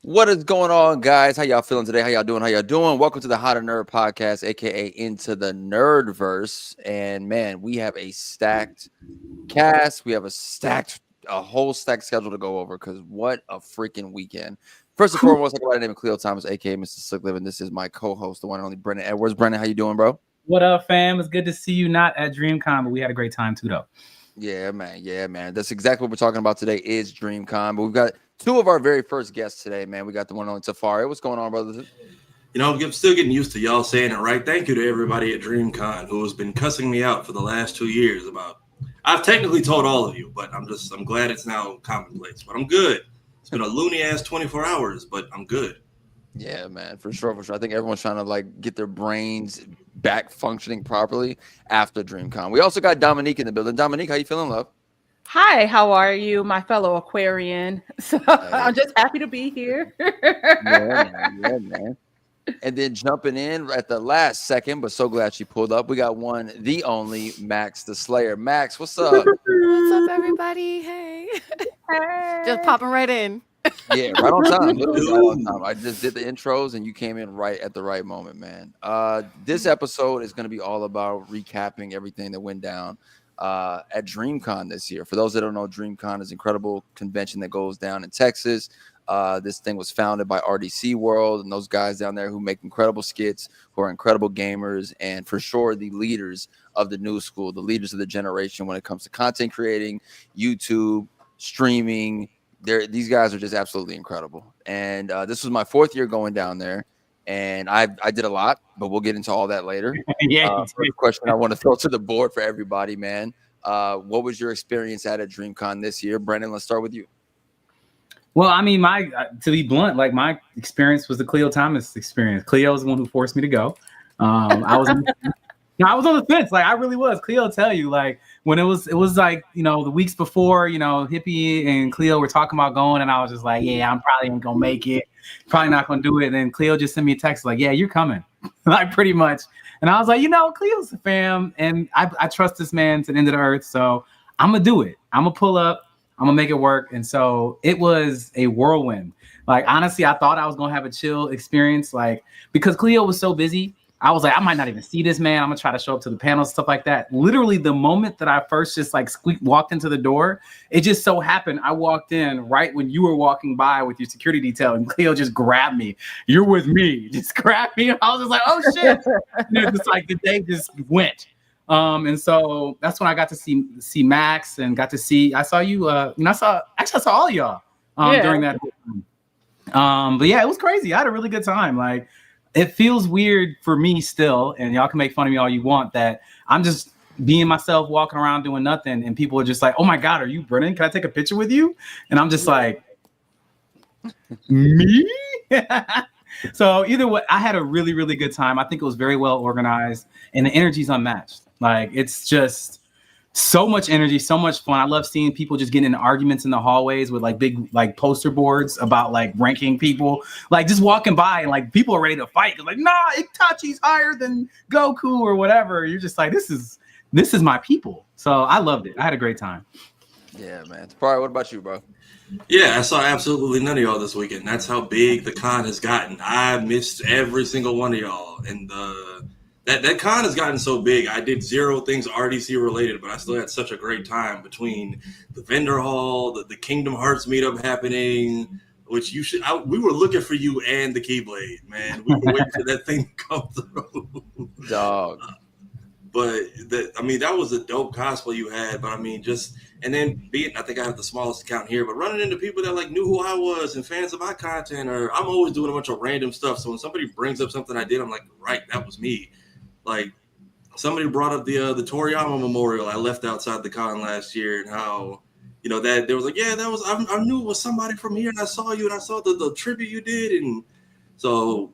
What is going on, guys? How y'all feeling today? How y'all doing? How y'all doing? Welcome to the How to Nerd podcast, aka Into the Nerdverse. And man, we have a stacked cast. We have a whole stacked schedule to go over because what a freaking weekend. First and foremost, I go by the name of Cleo Thomas, aka Mr. Slick Living. This is my co-host, the one and only Brennan Edwards. Brennan, how you doing, bro? What up, fam? It's good to see you. Not at DreamCon, but we had a great time too, though. Yeah, man. Yeah, man. That's exactly what we're talking about today is DreamCon. But we've got two of our very first guests today, man. We got the one on Safari. What's going on, brothers? I'm still getting used to y'all saying it right. Thank you to everybody at DreamCon who has been cussing me out for the last 2 years about. I've technically told all of you, but I'm glad it's now commonplace. But I'm good. It's been a loony ass 24 hours, but I'm good. Yeah, man, for sure, for sure. I think everyone's trying to like get their brains back functioning properly after DreamCon. We also got Dominique in the building. Dominique, how you feeling, love? Hi, how are you, my fellow Aquarian? So I'm just happy to be here. Yeah, man. And then jumping in at the last second, but so glad she pulled up. We got the only Max the Slayer. Max, what's up? What's up, everybody? Hey. Just popping right in. Yeah, right on time. Literally right on time. I just did the intros and you came in right at the right moment, man. This episode is going to be all about recapping everything that went down at DreamCon this year. For those that don't know, DreamCon is an incredible convention that goes down in Texas. This thing was founded by RDC World and those guys down there who make incredible skits, who are incredible gamers, and for sure the leaders of the new school, the leaders of the generation when it comes to content creating, YouTube, streaming. These guys are just absolutely incredible. And this was my fourth year going down there. And I did a lot, but we'll get into all that later. First question I want to throw to the board for everybody, man. What was your experience at DreamCon this year? Brendan, let's start with you. Well, I mean, to be blunt, like my experience was the Cleo Thomas experience. Cleo was the one who forced me to go. I was on the fence. Like I really was. Cleo will tell you, like when it was like, the weeks before, Hippie and Cleo were talking about going, and I was just like, yeah, I'm probably ain't gonna make it. Probably not gonna do it. And then Cleo just sent me a text like, yeah, you're coming. Like pretty much. And I was like, Cleo's a fam, and I trust this man to the end of the earth. So I'm gonna do it. I'm gonna pull up. I'm gonna make it work. And so it was a whirlwind. Like, honestly, I thought I was gonna have a chill experience, like, because Cleo was so busy. I was like, I might not even see this man. I'm gonna try to show up to the panels, stuff like that. Literally, the moment that I first just like walked into the door, it just so happened I walked in right when you were walking by with your security detail, and Cleo just grabbed me. You're with me. Just grabbed me. And I was just like, oh shit. It's just like the day just went. And so that's when I got to see Max and got to see. I saw you. I saw all of y'all during that. But yeah, it was crazy. I had a really good time. Like, it feels weird for me still, and y'all can make fun of me all you want, that I'm just being myself, walking around doing nothing, and people are just like, "Oh my God, are you Brennan? Can I take a picture with you?" And I'm just like, me. So either way, I had a really, really good time. I think it was very well organized, and the energy's unmatched. Like, it's just so much energy, so much fun. I love seeing people just getting in arguments in the hallways with like big like poster boards about like ranking people. Like just walking by and like people are ready to fight. Like, nah, Itachi's higher than Goku or whatever. You're just like, this is my people. So I loved it. I had a great time. Yeah, man. Probably. What about you, bro? Yeah, I saw absolutely none of y'all this weekend. That's how big the con has gotten. I missed every single one of y'all, and that con has gotten so big. I did zero things RDC related, but I still had such a great time between the vendor hall, the Kingdom Hearts meetup happening, which we were looking for you and the Keyblade, man. We were waiting for that thing to come through. Dog. But that was a dope cosplay you had. But I mean, I think I have the smallest account here, but running into people that like knew who I was and fans of my content, or I'm always doing a bunch of random stuff. So when somebody brings up something I did, I'm like, right, that was me. Like, somebody brought up the Toriyama Memorial I left outside the con last year, and how that there was like, yeah, that was I knew it was somebody from here, and I saw you, and I saw the tribute you did, and so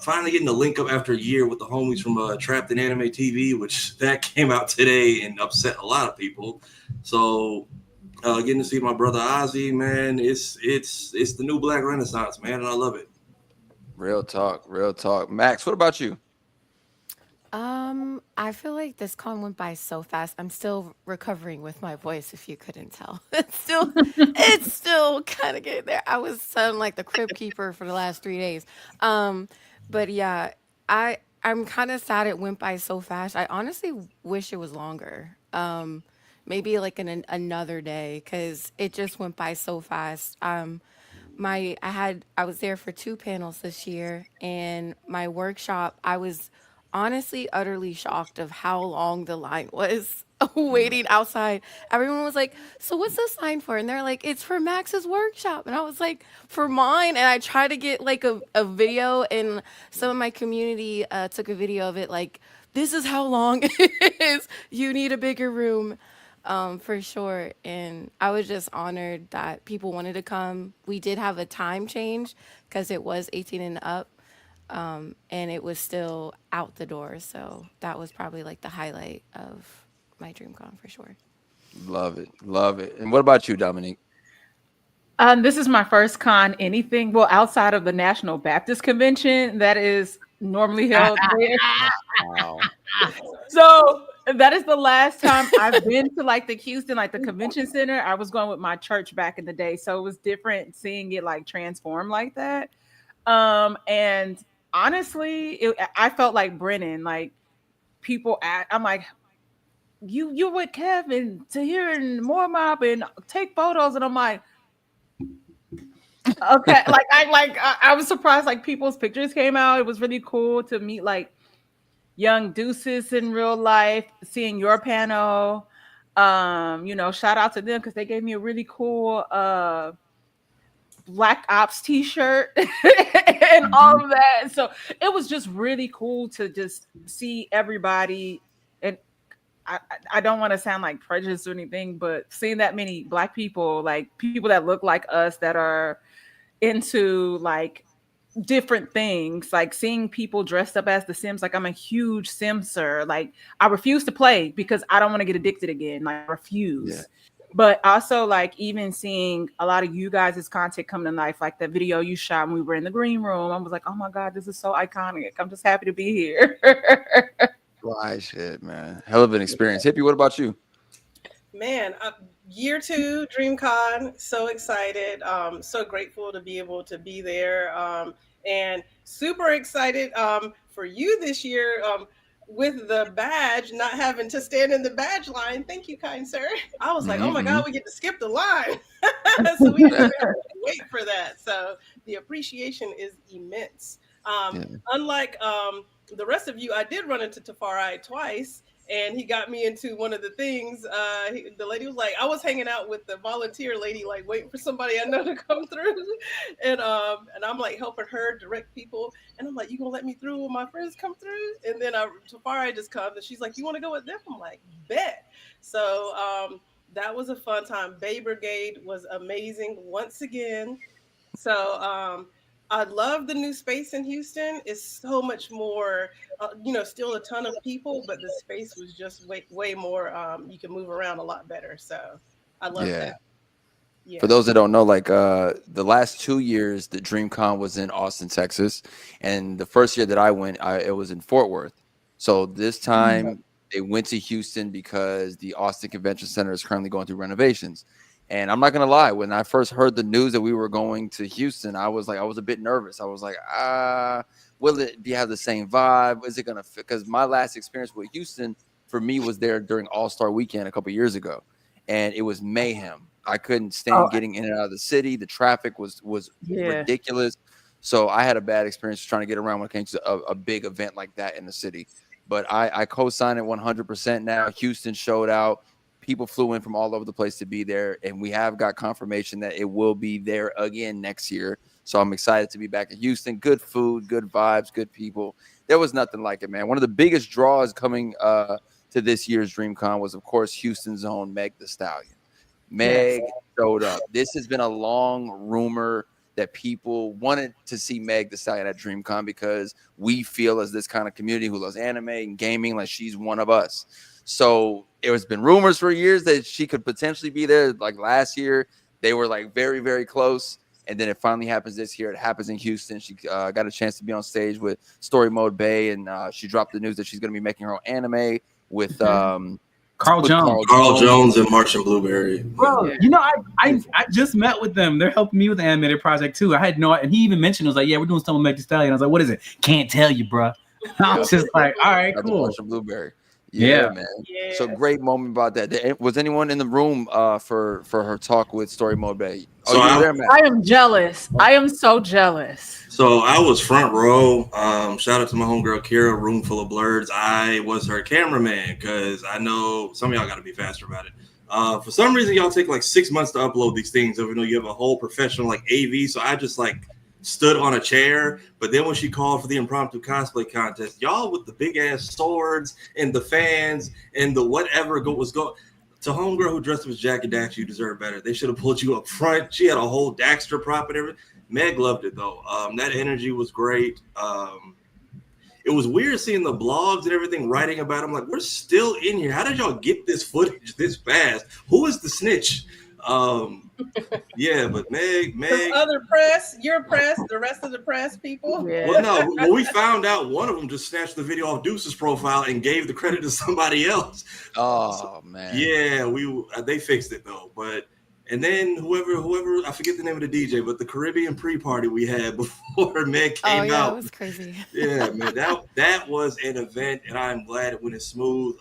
finally getting the link up after a year with the homies from Trapped in Anime TV, which that came out today and upset a lot of people. So getting to see my brother Ozzy, man, it's the new Black Renaissance, man, and I love it. Real talk. Max, what about you? I feel like this con went by so fast. I'm still recovering with my voice, if you couldn't tell. It's still kind of getting there. I was sounding like the crib keeper for the last 3 days. Um, but yeah, I'm kind of sad it went by so fast. I honestly wish it was longer. Maybe like in another day, because it just went by so fast. I was there for two panels this year, and my workshop, I was honestly utterly shocked of how long the line was waiting outside. Everyone was like, "So what's this line for?" And they're like, "It's for Max's workshop." And I was like, "For mine?" And I tried to get like a video, and some of my community took a video of it like, "This is how long it is. You need a bigger room." For sure. And I was just honored that people wanted to come. We did have a time change because it was 18 and up, and it was still out the door. So that was probably like the highlight of my DreamCon for sure. Love it, love it. And what about you, Dominique? This is my first con anything, well, outside of the National Baptist Convention that is normally held there. Wow. So that is the last time I've been to like the Houston, like the convention center. I was going with my church back in the day. So it was different seeing it like transform like that. And honestly, I felt like Brennan, like I'm like, you with Kevin to here and more mob and take photos. And I'm like, okay, I was surprised like people's pictures came out. It was really cool to meet like young Deuces in real life, seeing your panel. Shout out to them because they gave me a really cool Black Ops t-shirt and all of that. So it was just really cool to just see everybody. And I don't want to sound like prejudiced or anything, but seeing that many Black people, like people that look like us that are into like different things, like seeing people dressed up as the Sims. Like I'm a huge Simser. Like I refuse to play because I don't want to get addicted again. Like I refuse. Yeah. But also like even seeing a lot of you guys' content come to life, like the video you shot when we were in the green room. I was like, oh my God, this is so iconic. I'm just happy to be here. Why shit, man. Hell of an experience. Hippie, what about you? Man, year 2 DreamCon, so excited, so grateful to be able to be there, and super excited for you this year with the badge, not having to stand in the badge line. Thank you, kind sir. I was like, oh my God, we get to skip the line. So we didn't have to wait for that. So the appreciation is immense. Unlike the rest of you, I did run into Tafari twice. And he got me into one of the things. The lady was like, I was hanging out with the volunteer lady, like waiting for somebody I know to come through. And I'm like helping her direct people. And I'm like, you gonna let me through when my friends come through? And then Tafari just comes and she's like, you wanna go with them? I'm like, bet. So that was a fun time. Bay Brigade was amazing once again. So I love the new space in Houston. It's so much more, still a ton of people, but the space was just way more. You can move around a lot better. So I love that. Yeah. For those that don't know, like the last 2 years, the DreamCon was in Austin, Texas, and the first year that I went, it was in Fort Worth. So this time they went to Houston because the Austin Convention Center is currently going through renovations. And I'm not gonna lie, when I first heard the news that we were going to Houston, I was a bit nervous. I was like, will it have the same vibe? Is it gonna fit? Because my last experience with Houston for me was there during All-Star Weekend a couple years ago, and it was mayhem. I couldn't stand getting in and out of the city. The traffic was ridiculous. So I had a bad experience trying to get around when it came to a big event like that in the city. But I co-sign it 100% now. Houston showed out. People flew in from all over the place to be there, and we have got confirmation that it will be there again next year. So I'm excited to be back in Houston. Good food, good vibes, good people. There was nothing like it, man. One of the biggest draws coming to this year's DreamCon was, of course, Houston's own Meg Thee Stallion. Meg showed up. This has been a long rumor that people wanted to see Meg Thee Stallion at DreamCon because we feel as this kind of community who loves anime and gaming, like she's one of us. So it has been rumors for years that she could potentially be there. Like last year, they were like very, very close. And then it finally happens this year. It happens in Houston. She got a chance to be on stage with Story Mode Bay, and she dropped the news that she's going to be making her own anime with Carl Jones. Carl Jones and Martian Blueberry. Bro, you know, I just met with them. They're helping me with the animated project too. I had no, and he even mentioned it was like, yeah, we're doing something with Meg Thee Stallion. I was like, what is it? Can't tell you, bro. I was just like, all right, cool. Martian Blueberry. Yeah, man. Yeah. So great moment about that. Was anyone in the room for her talk with Story Mode Bay? Oh, So you were there, man. I am jealous. I am so jealous. So I was front row. Shout out to my homegirl Kira, room full of blurs. I was her cameraman because I know some of y'all got to be faster about it. For some reason, y'all take like 6 months to upload these things, even though you have a whole professional like AV. So I just like stood on a chair. But then when she called for the impromptu cosplay contest, y'all with the big ass swords and the fans and the whatever was going. To homegirl who dressed up as Jackie Dax, you deserve better. They should have pulled you up front. She had a whole Daxter prop and everything. Meg loved it though. That energy was great. It was weird seeing the blogs and everything writing about it. I'm like, we're still in here. How did y'all get this footage this fast? Who is the snitch? Yeah, but Meg, Other press, your press, the rest of the press people. Yeah. well, no, when we found out one of them just snatched the video off Deuce's profile and gave the credit to somebody else. Oh man. Yeah, they fixed it though. But and then whoever I forget the name of the DJ, but the Caribbean pre-party we had before Meg came out. It was crazy. Yeah, man, that was an event, and I'm glad it went smooth.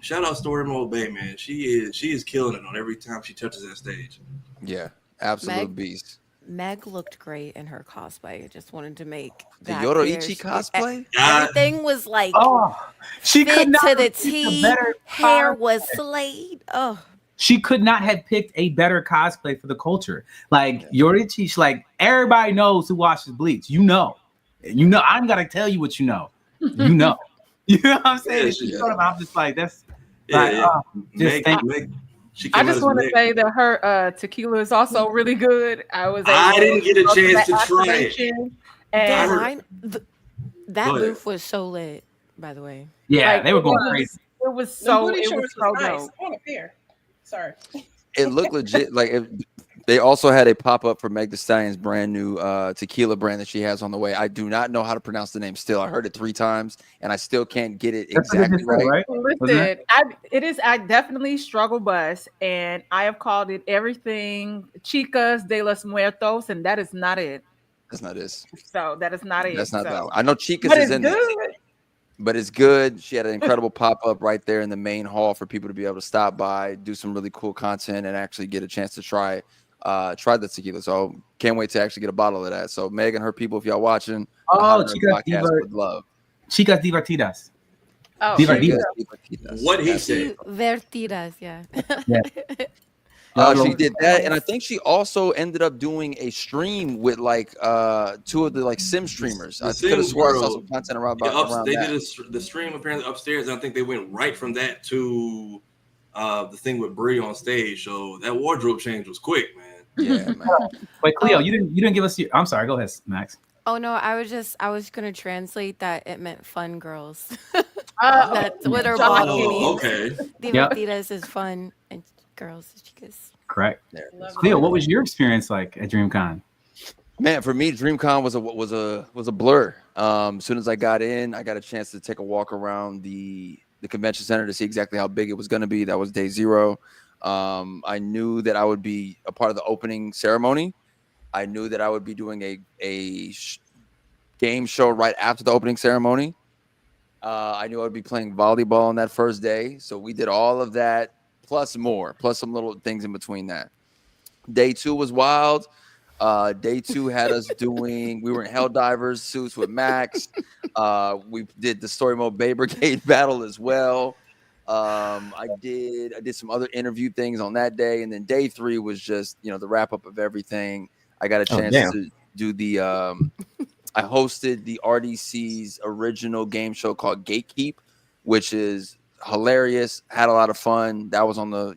Shout out Story Mode Bay, man. She is killing it on every time she touches that stage. Yeah, absolute Meg? beast. Meg looked great in her cosplay. I just wanted to make The that Yoroichi clear. cosplay? Everything was like Oh, she could fit not to the have picked a T. better Hair cosplay. was slayed. Oh, She could not have picked a better cosplay for the culture. Like Yorichi, like everybody knows who watches Bleach. You know. I'm gonna tell you what you know. You know. You know what I'm saying? Yeah, She's yeah. sort of, I'm just like that's. Yeah, Like, just thank- Meg, she I came out just as want to Meg. say that her tequila is also really good. I didn't get a go chance that to try it. activation, the And line, that Go ahead. booth was so lit. By the way, Yeah, like, they were going it was- crazy. it was The so booty it was shorts so was nice. dope. I want a pair. Sorry. It looked legit. Like they also had a pop up for Meg Thee Stallion's brand new tequila brand that she has on the way. I do not know how to pronounce the name. Still, I heard it 3 times and I still can't get it That's what they exactly just said, right. right? Listen, I definitely struggle bus, and I have called it everything Chicas de los Muertos, and that is not it. That's not this. So that is not it. That's not so. that one. I know Chicas But is it's in there, good. but it's good. She had an incredible pop up right there in the main hall for people to be able to stop by, do some really cool content, and actually get a chance to try the tequila. So can't wait to actually get a bottle of that. So Meg and her people, if y'all watching, Oh, Hot Nerds Chicas podcast Diver- would love. Chicas divertidas. Oh, Divertidas. Chicas. What he That's said. Vertidas, yeah. She did that, and I think she also ended up doing a stream with like 2 of the like sim streamers. The I could have Sims sworn I saw World. some content around They that. did the stream apparently upstairs, and I think they went right from that to the thing with Brie on stage. So that wardrobe change was quick, man. Yeah, man. Wait, Cleo, you didn't give us your. I'm sorry. Go ahead, Max. Oh no, I was gonna translate that it meant fun girls. Uh, That's what her John bottle Oh, means. okay. Divertidas is fun and girls is chicas. Correct. There it is. Love Cleo, what was your experience like at DreamCon? Man, for me, DreamCon was a blur. As soon as I got in, I got a chance to take a walk around the convention center to see exactly how big it was going to be. That was day 0. I knew that I would be a part of the opening ceremony. I knew that I would be doing a game show right after the opening ceremony. I knew I would be playing volleyball on that first day. So we did all of that, plus more, plus some little things in between that. Day 2 was wild. Day 2 had us we were in Helldivers suits with Max. We did the Story Mode Bay Brigade battle as well. I did some other interview things on that day. And then day 3 was just, the wrap up of everything. I got a chance to do I hosted the RDC's original game show called Gatekeep, which is hilarious. Had a lot of fun. That was on the,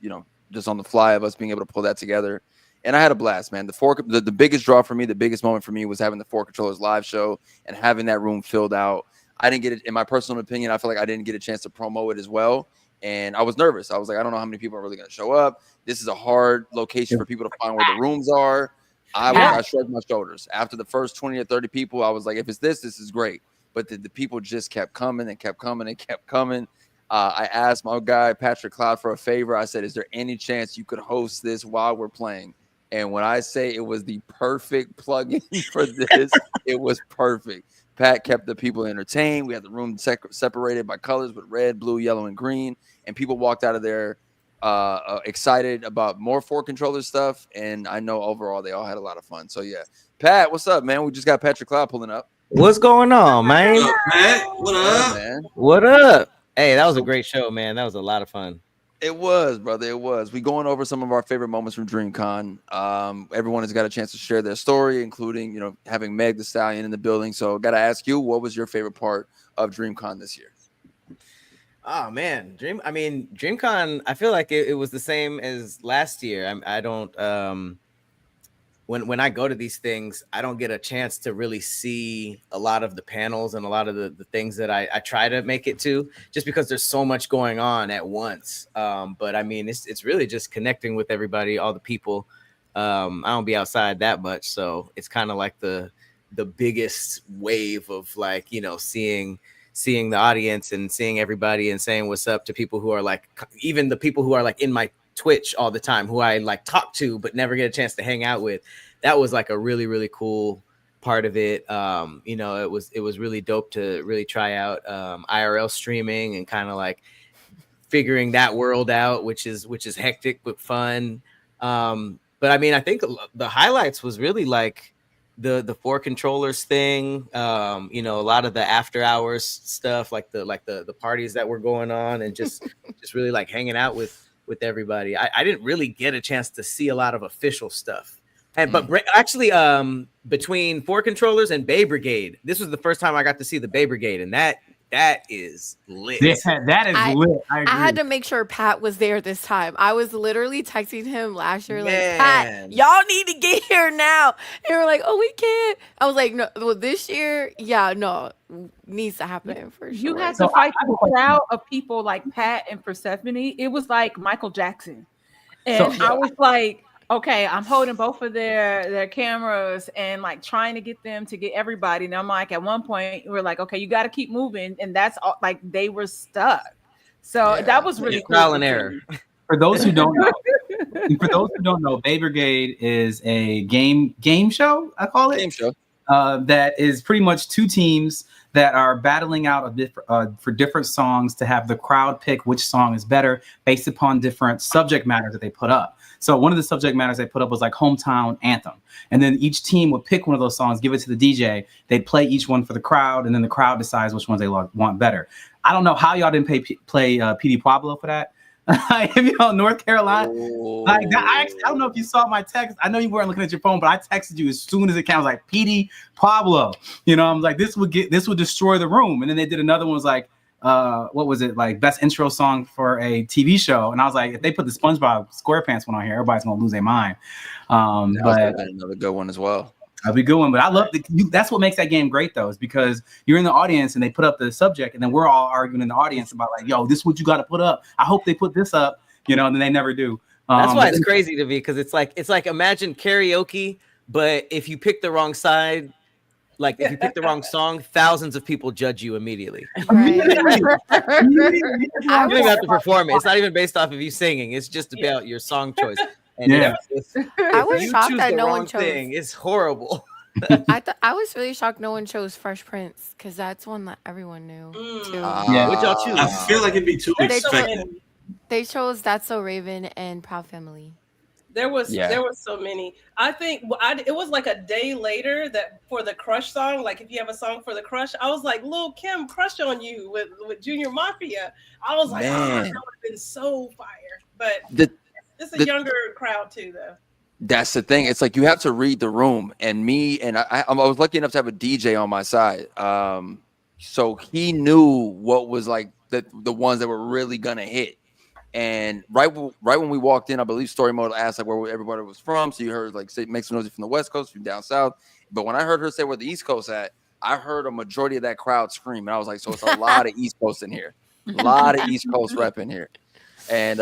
just on the fly of us being able to pull that together. And I had a blast, man. The biggest draw for me, the biggest moment for me was having the 4 Controllers live show and having that room filled out. I didn't get it, in my personal opinion, I feel like I didn't get a chance to promo it as well. And I was nervous. I was like, I don't know how many people are really going to show up. This is a hard location for people to find where the rooms are. I shrugged my shoulders. After the first 20 or 30 people, I was like, if it's this is great. But the people just kept coming and kept coming and kept coming. I asked my guy, Patrick Cloud, for a favor. I said, is there any chance you could host this while we're playing? And when I say it was the perfect plug-in for this, it was perfect. Pat kept the people entertained. We had the room separated by colors with red, blue, yellow, and green. And people walked out of there excited about more 4Controller stuff. And I know overall they all had a lot of fun. So, yeah. Pat, what's up, man? We just got Patrick Cloud pulling up. What's going on, man? What up, Pat? What up? Yeah, man. What up? Hey, that was a great show, man. That was a lot of fun. It was, brother. It was. We going over some of our favorite moments from DreamCon. Everyone has got a chance to share their story, including, having Meg the Stallion in the building. So, got to ask you, what was your favorite part of DreamCon this year? Oh man, DreamCon. I feel like it was the same as last year. I don't. When I go to these things, I don't get a chance to really see a lot of the panels and a lot of the things that I try to make it to, just because there's so much going on at once. But I mean, it's really just connecting with everybody, all the people. I don't be outside that much, so it's kind of like the biggest wave of like, seeing the audience and seeing everybody and saying what's up to people who are like, even the people who are like in my Twitch all the time, who I like talk to but never get a chance to hang out with. That was like a really, really cool part of it. It was really dope to really try out IRL streaming and kind of like figuring that world out, which is hectic but fun. But I mean, I think the highlights was really like the 4Controllers thing. A lot of the after hours stuff, like the parties that were going on, and just really like hanging out with everybody. I didn't really get a chance to see a lot of official stuff. But actually, between 4Controllers and Bay Brigade, this was the first time I got to see the Bay Brigade, and that is lit. That is lit. I had to make sure Pat was there this time. I was literally texting him last year, like, Man. Pat, y'all need to get here now. And we're like, oh, we can't. I was like, no, well, this year, needs to happen for sure. You had to fight the crowd of people like Pat and Persephone. It was like Michael Jackson. And I was like, okay, I'm holding both of their cameras and like trying to get them to get everybody. And I'm like, at one point, we're like, okay, you got to keep moving. And that's all, like, they were stuck. So that was really cool. Trial and error. For those who don't know, Bay Brigade is a game show, I call it. Game show. That is pretty much two teams that are battling out for different songs to have the crowd pick which song is better based upon different subject matters that they put up. So one of the subject matters they put up was like hometown anthem. And then each team would pick one of those songs, give it to the DJ. They'd play each one for the crowd, and then the crowd decides which ones they want better. I don't know how y'all didn't play PD Pablo for that. If you know North Carolina, like that, I don't know if you saw my text. I know you weren't looking at your phone, but I texted you as soon as it came. I was like, PD Pablo. I'm like, this would destroy the room. And then they did another one, was like, what was it, like best intro song for a TV show? And I was like, if they put the SpongeBob SquarePants one on here, everybody's gonna lose their mind. But another good one as well. That'd be a good one. But I love that's what makes that game great, though, is because you're in the audience and they put up the subject, and then we're all arguing in the audience about like, yo, this is what you got to put up. I hope they put this up, and then they never do. That's why it's crazy to me, because it's like imagine karaoke, but if you pick the wrong side, like if you pick the wrong song, thousands of people judge you immediately. Right. You don't even have to perform it. It's not even based off of you singing. It's just about your song choice. And I was shocked that no one chose. It's horrible. I was really shocked no one chose Fresh Prince, because that's one that everyone knew too. What y'all choose? I feel like it'd be too expected. They chose That's So Raven and Proud Family. There was so many. I think it was like a day later that for the Crush song, like if you have a song for the Crush, I was like, Lil Kim, Crush on You with Junior Mafia. I was like, that would have been so fire. But it's a younger crowd too, though. That's the thing. It's like you have to read the room. And I was lucky enough to have a DJ on my side. So he knew what was like the ones that were really gonna hit. And right when we walked in, I believe Story Mode asked like where everybody was from. So you heard like say make some noise from the West Coast, from down south. But when I heard her say where the East Coast at, I heard a majority of that crowd scream. And I was like, so it's a lot of East Coast in here. A lot of East Coast rep in here. And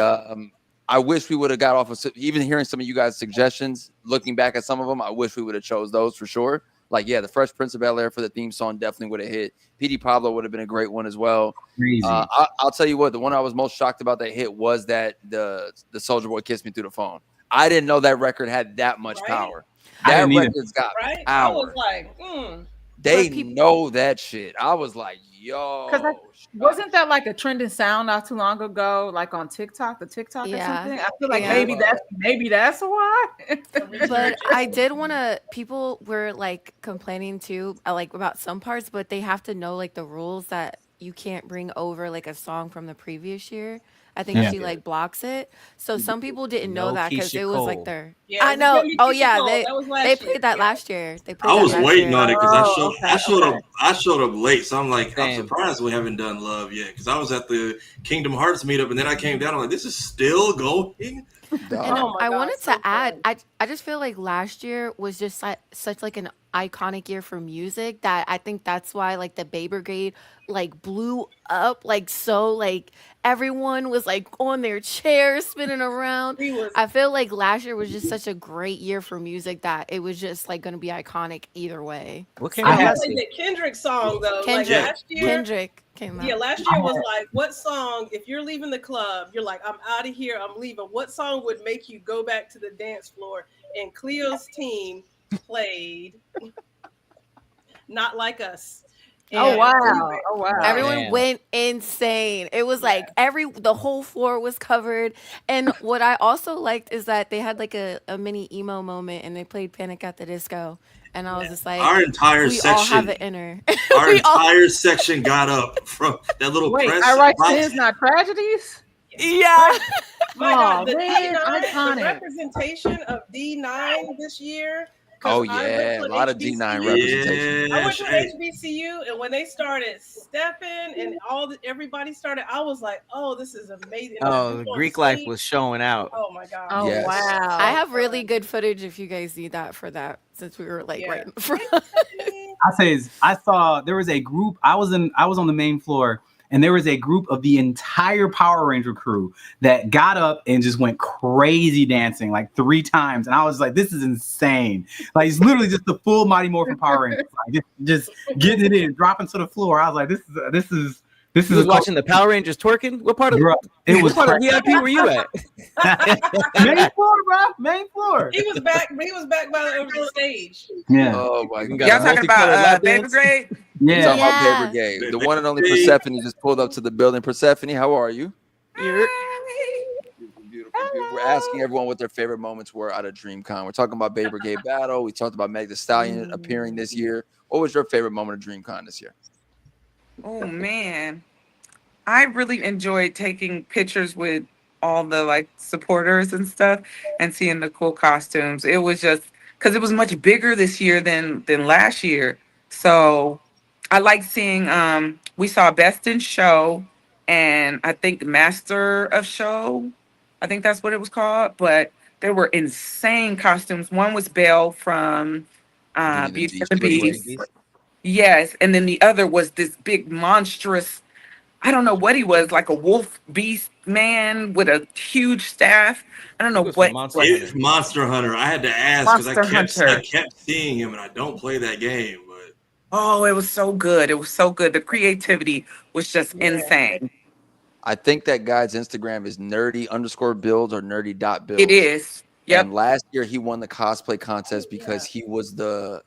I wish we would have got off of even hearing some of you guys' suggestions. Looking back at some of them, I wish we would have chose those for sure. Like, yeah, the Fresh Prince of Bel-Air for the theme song definitely would have hit. P.D. Pablo would have been a great one as well. Crazy. I'll tell you what, the one I was most shocked about that hit was that the Soulja Boy Kissed Me Through the Phone. I didn't know that record had that much power. That record's got right? power. I was like, They know that shit. I was like, yo. Wasn't that like a trending sound not too long ago, like on TikTok, the TikTok or something? I feel like maybe that's why. But I did want to. People were like complaining too, like about some parts, but they have to know like the rules that you can't bring over like a song from the previous year. I think she like blocks it. So some people didn't know that because it was like their. Yeah, I know. Oh Keisha yeah, Cole. they That was they last played year. that last year. They played I that was last waiting year. on it because okay. I showed up late, so I'm like, I'm Same. surprised we haven't done Love yet because I was at the Kingdom Hearts meetup and then I came down. I'm like, this is still going. And Oh my I God, wanted so to add, fun. I just feel like last year was just such like an iconic year for music that I think that's why like the Bay Brigade like blew up like so like everyone was like on their chairs spinning around. He was I feel like last year was just such a great year for music that it was just like going to be iconic either way. What came I out had- last like year? the Kendrick song though. Kendrick, Like last year, Kendrick came out. yeah, last year was like, what song? If you're leaving the club, you're like, I'm out of here, I'm leaving. What song would make you go back to the dance floor? And Cleo's team played Not Like Us. Oh And wow. Everyone Man. went insane. It was like the whole floor was covered. And what I also liked is that they had like a mini emo moment and they played Panic at the Disco. And I was just like, Our entire we all have section, it in her. our We all- entire section got up from that little Wait, press I write box. sins, not tragedies. yeah. My God, the Oh, man, D9, iconic. the representation of D9 this year. 'cause Oh, I yeah. went A to an lot of D9 HBCU. representation. I went to Hey, HBCU, and when they started stepping and everybody started, I was like, "Oh, this is amazing!" And Oh, the the dude on Greek life stage, was showing out. Oh my God! Oh Yes. wow. I have really good footage if you guys need that for that, since we were like Yeah. right in the front. I say is I saw there was a group. I was on the main floor, and there was a group of the entire Power Ranger crew that got up and just went crazy dancing like 3 times, and I was like, "This is insane!" Like it's literally just the full Mighty Morphin Power Rangers, like, just getting it in, dropping to the floor. I was like, "This is You was watching the Power Rangers twerking? What part of Bro, it was what part of VIP were you at? main floor, bro, main floor." He was back. He was back by over the stage. Yeah, Oh my You god. got Y'all talking multicolored about lap Baby dance? Grade? We're yeah. talking about Yeah. Bay Brigade. The one and only Persephone just pulled up to the building. Persephone, how are you? Beautiful, beautiful. We're asking everyone what their favorite moments were out of DreamCon. We're talking about Bay Brigade Battle. We talked about Meg Thee Stallion appearing this year. What was your favorite moment of DreamCon this year? Oh man, I really enjoyed taking pictures with all the like supporters and stuff and seeing the cool costumes. It was just because it was much bigger this year than last year. So I like seeing we saw Best in Show and I think Master of Show. I think that's what it was called. But there were insane costumes. One was Belle from Beauty and the Beast. Yes, and then the other was this big monstrous, I don't know what he was, like a wolf beast man with a huge staff. I don't know He was what. from Monster what- It's Monster Hunter. I had to ask because Monster Hunter. I kept seeing him, and I don't play that game. But Oh, it was so good. It was so good. The creativity was just Yeah. insane. I think that guy's Instagram is nerdy_builds or nerdy.builds. It is. Yep. And last year he won the cosplay contest because he was the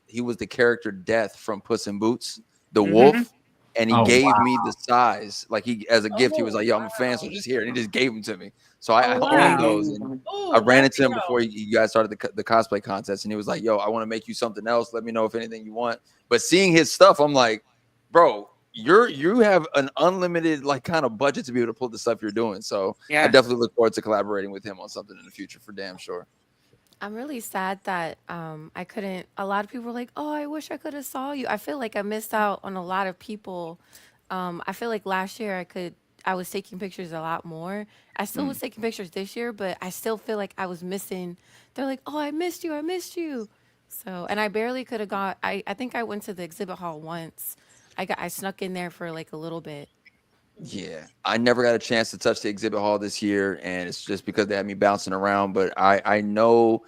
character Death from Puss in Boots, the Mhm. wolf, and he Oh, gave wow. me the size like he as a gift. He was like, "Yo, I'm a fan, so just here," and he just gave them to me. So I Oh, own wow. those. And Ooh, I ran let's into him go. before you guys started the cosplay contest, and he was like, "Yo, I want to make you something else. Let me know if anything you want." But seeing his stuff, I'm like, "Bro, you have an unlimited like kind of budget to be able to pull the stuff you're doing." So I Yeah. definitely look forward to collaborating with him on something in the future for damn sure. I'm really sad that I couldn't. A lot of people were like, "Oh, I wish I could have saw you." I feel like I missed out on a lot of people. I feel like last year I was taking pictures a lot more. I still was taking pictures this year, but I still feel like I was missing. They're like, "Oh, I missed you. I missed you." So, and I barely could have got. I think I went to the exhibit hall once. I snuck in there for like a little bit. Yeah, I never got a chance to touch the exhibit hall this year, and it's just because they had me bouncing around. But I know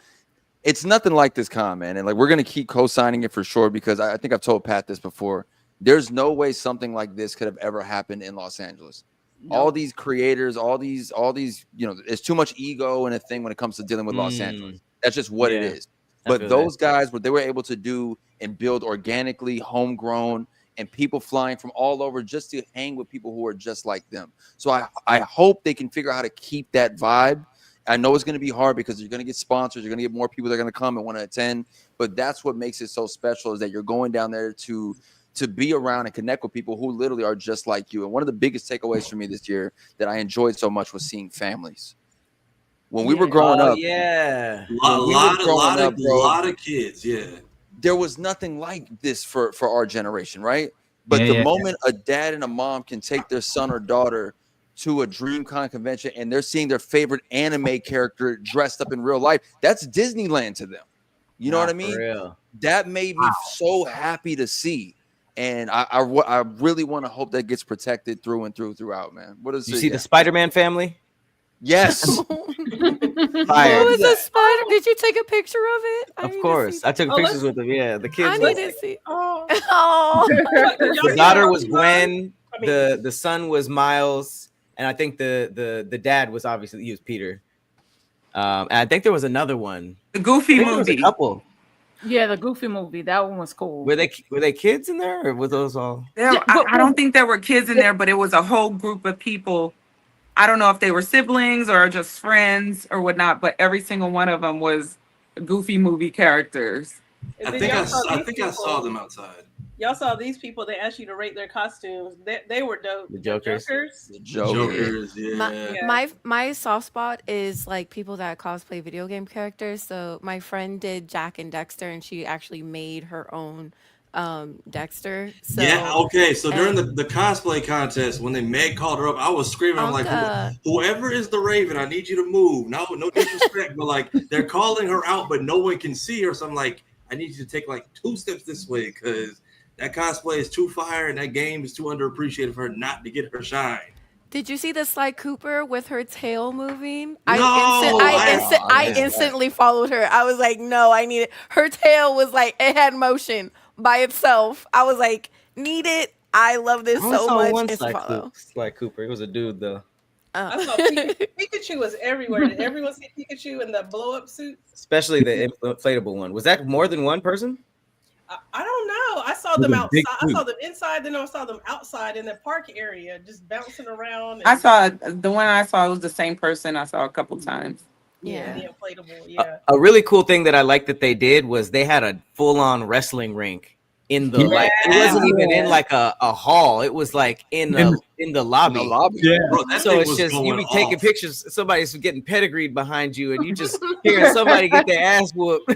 it's nothing like this con, man. And like we're gonna keep co-signing it for sure because I think I've told Pat this before. There's no way something like this could have ever happened in Los Angeles. All these creators, all these, there's too much ego and a thing when it comes to dealing with Los Angeles. That's just what it is. But those guys, what they were able to do and build organically, homegrown, and people flying from all over just to hang with people who are just like them. So I hope they can figure out how to keep that vibe. I know it's going to be hard because you're going to get sponsors, you're going to get more people that are going to come and want to attend. But that's what makes it so special is that you're going down there to be around and connect with people who literally are just like you. And one of the biggest takeaways for me this year that I enjoyed so much was seeing families. When we were growing up, a lot of kids, there was nothing like this for our generation, right? But the moment a dad and a mom can take their son or daughter to a DreamCon convention and they're seeing their favorite anime character dressed up in real life, that's Disneyland to them. You know what I mean? That made me so happy to see. And I really want to hope that gets protected through and throughout, man. What is you see the Spider-Man family? Yes. Fire. Who is a spider? Did you take a picture of it? Of course. I took pictures with them. Yeah, the kids. I need to see. Oh. The daughter was Gwen. The son was Miles. And I think the dad was obviously he was Peter. And I think there was another one. The Goofy movie. There was a couple. Yeah, the Goofy movie. That one was cool. Were they kids in there, or were those all? I don't think there were kids in there, but it was a whole group of people. I don't know if they were siblings or just friends or whatnot, but every single one of them was Goofy movie characters. I think I saw them outside. Y'all saw these people. They asked you to rate their costumes. They were dope. The Jokers. The Jokers. Yeah. My soft spot is like people that cosplay video game characters. So my friend did Jack and Dexter, and she actually made her own Dexter. So, yeah. Okay. So during the cosplay contest, when Meg called her up, I was screaming. I'm like, whoever is the Raven, I need you to move. No disrespect, but like they're calling her out, but no one can see her. So I'm like, I need you to take like 2 steps this way because that cosplay is too fire and that game is too underappreciated for her not to get her shine. Did you see the Sly Cooper with her tail moving? I instantly followed her. I was like, no, I need it. Her tail was like, it had motion by itself. I was like, need it. I love this so much. Sly Cooper. It was a dude though. I saw Pikachu was everywhere. Did everyone see Pikachu in the blow-up suit? Especially the inflatable one. Was that more than one person? I don't know. I saw them outside. I saw them inside. Then I saw them outside in the park area, just bouncing around. I saw the one I saw was the same person I saw a couple times. Yeah, the inflatable. Yeah. A really cool thing that I liked that they did was they had a full-on wrestling rink in the like. It wasn't even in like a hall. It was like in the lobby. Yeah. Bro, so it's just you be taking pictures. Somebody's getting pedigreed behind you, and you just hearing somebody get their ass whooped.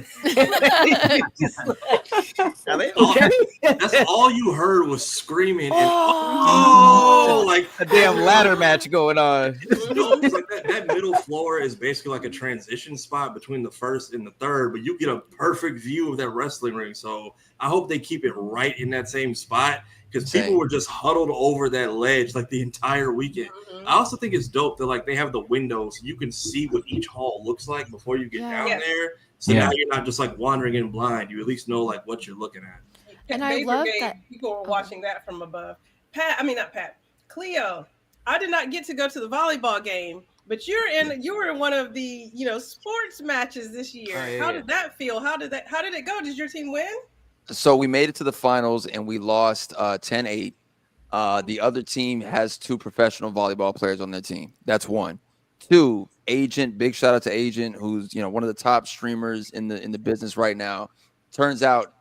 Are they okay? That's all you heard was screaming and like a damn ladder match going on. It's like that middle floor is basically like a transition spot between the first and the third, but you get a perfect view of that wrestling ring. So I hope they keep it right in that same spot because people were just huddled over that ledge like the entire weekend. Mm-hmm. I also think it's dope that like they have the windows so you can see what each hall looks like before you get down there. So now you're not just like wandering in blind. You at least know like what you're looking at. And I love that people were watching that from above. Cleo, I did not get to go to the volleyball game, but you were in one of the sports matches this year. How did that feel? How did it go? Did your team win? So we made it to the finals and we lost 10-8. The other team has 2 professional volleyball players on their team. That's 1. 2, Agent, big shout out to Agent, who's one of the top streamers in the business right now. Turns out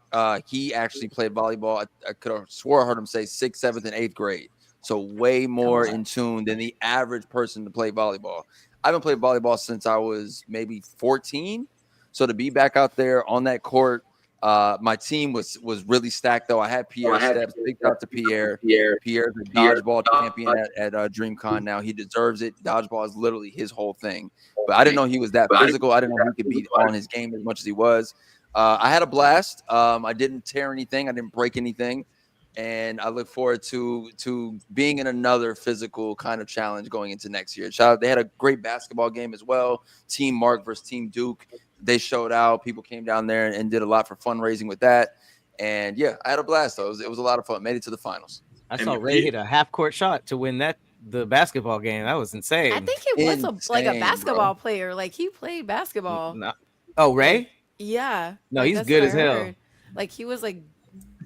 he actually played volleyball. I could have swore I heard him say 6th, 7th, and 8th grade. So way more in tune than the average person to play volleyball. I've been playing volleyball since I was maybe 14. So to be back out there on that court, my team was really stacked though. I had Pierre Steps. Big shout out to Pierre. Pierre's a dodgeball champion at DreamCon now. He deserves it. Dodgeball is literally his whole thing. But I didn't know he was that physical. I didn't know he could be on his game as much as he was. I had a blast. I didn't tear anything. I didn't break anything. and I look forward to being in another physical kind of challenge going into next year. Shout out, they had a great basketball game as well. Team Mark versus Team Duke. They showed out. People came down there and did a lot for fundraising with that. And yeah, I had a blast though. It was a lot of fun. Made it to the finals. I saw Ray hit a half-court shot to win the basketball game. That was insane. I think he was like a Insane, basketball bro. player. Like he played basketball. No. Oh, Ray? Yeah. No, like, he's that's good what as I hell. heard. Like he was like,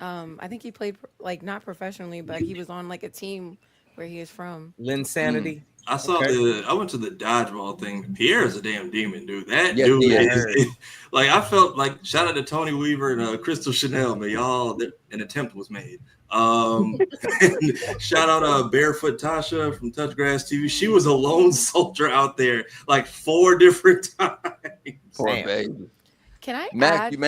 I think he played like not professionally, but he was on like a team where he is from. Linsanity. I saw I went to the dodgeball thing. Pierre is a damn demon, dude. That Yes, dude he is like, I felt like, shout out to Tony Weaver and Crystal Chanel, man. Y'all, an attempt was made. And shout out Barefoot Tasha from Touchgrass TV. She was a lone soldier out there like 4 different times. Poor Damn. baby. Can I Mac, add? you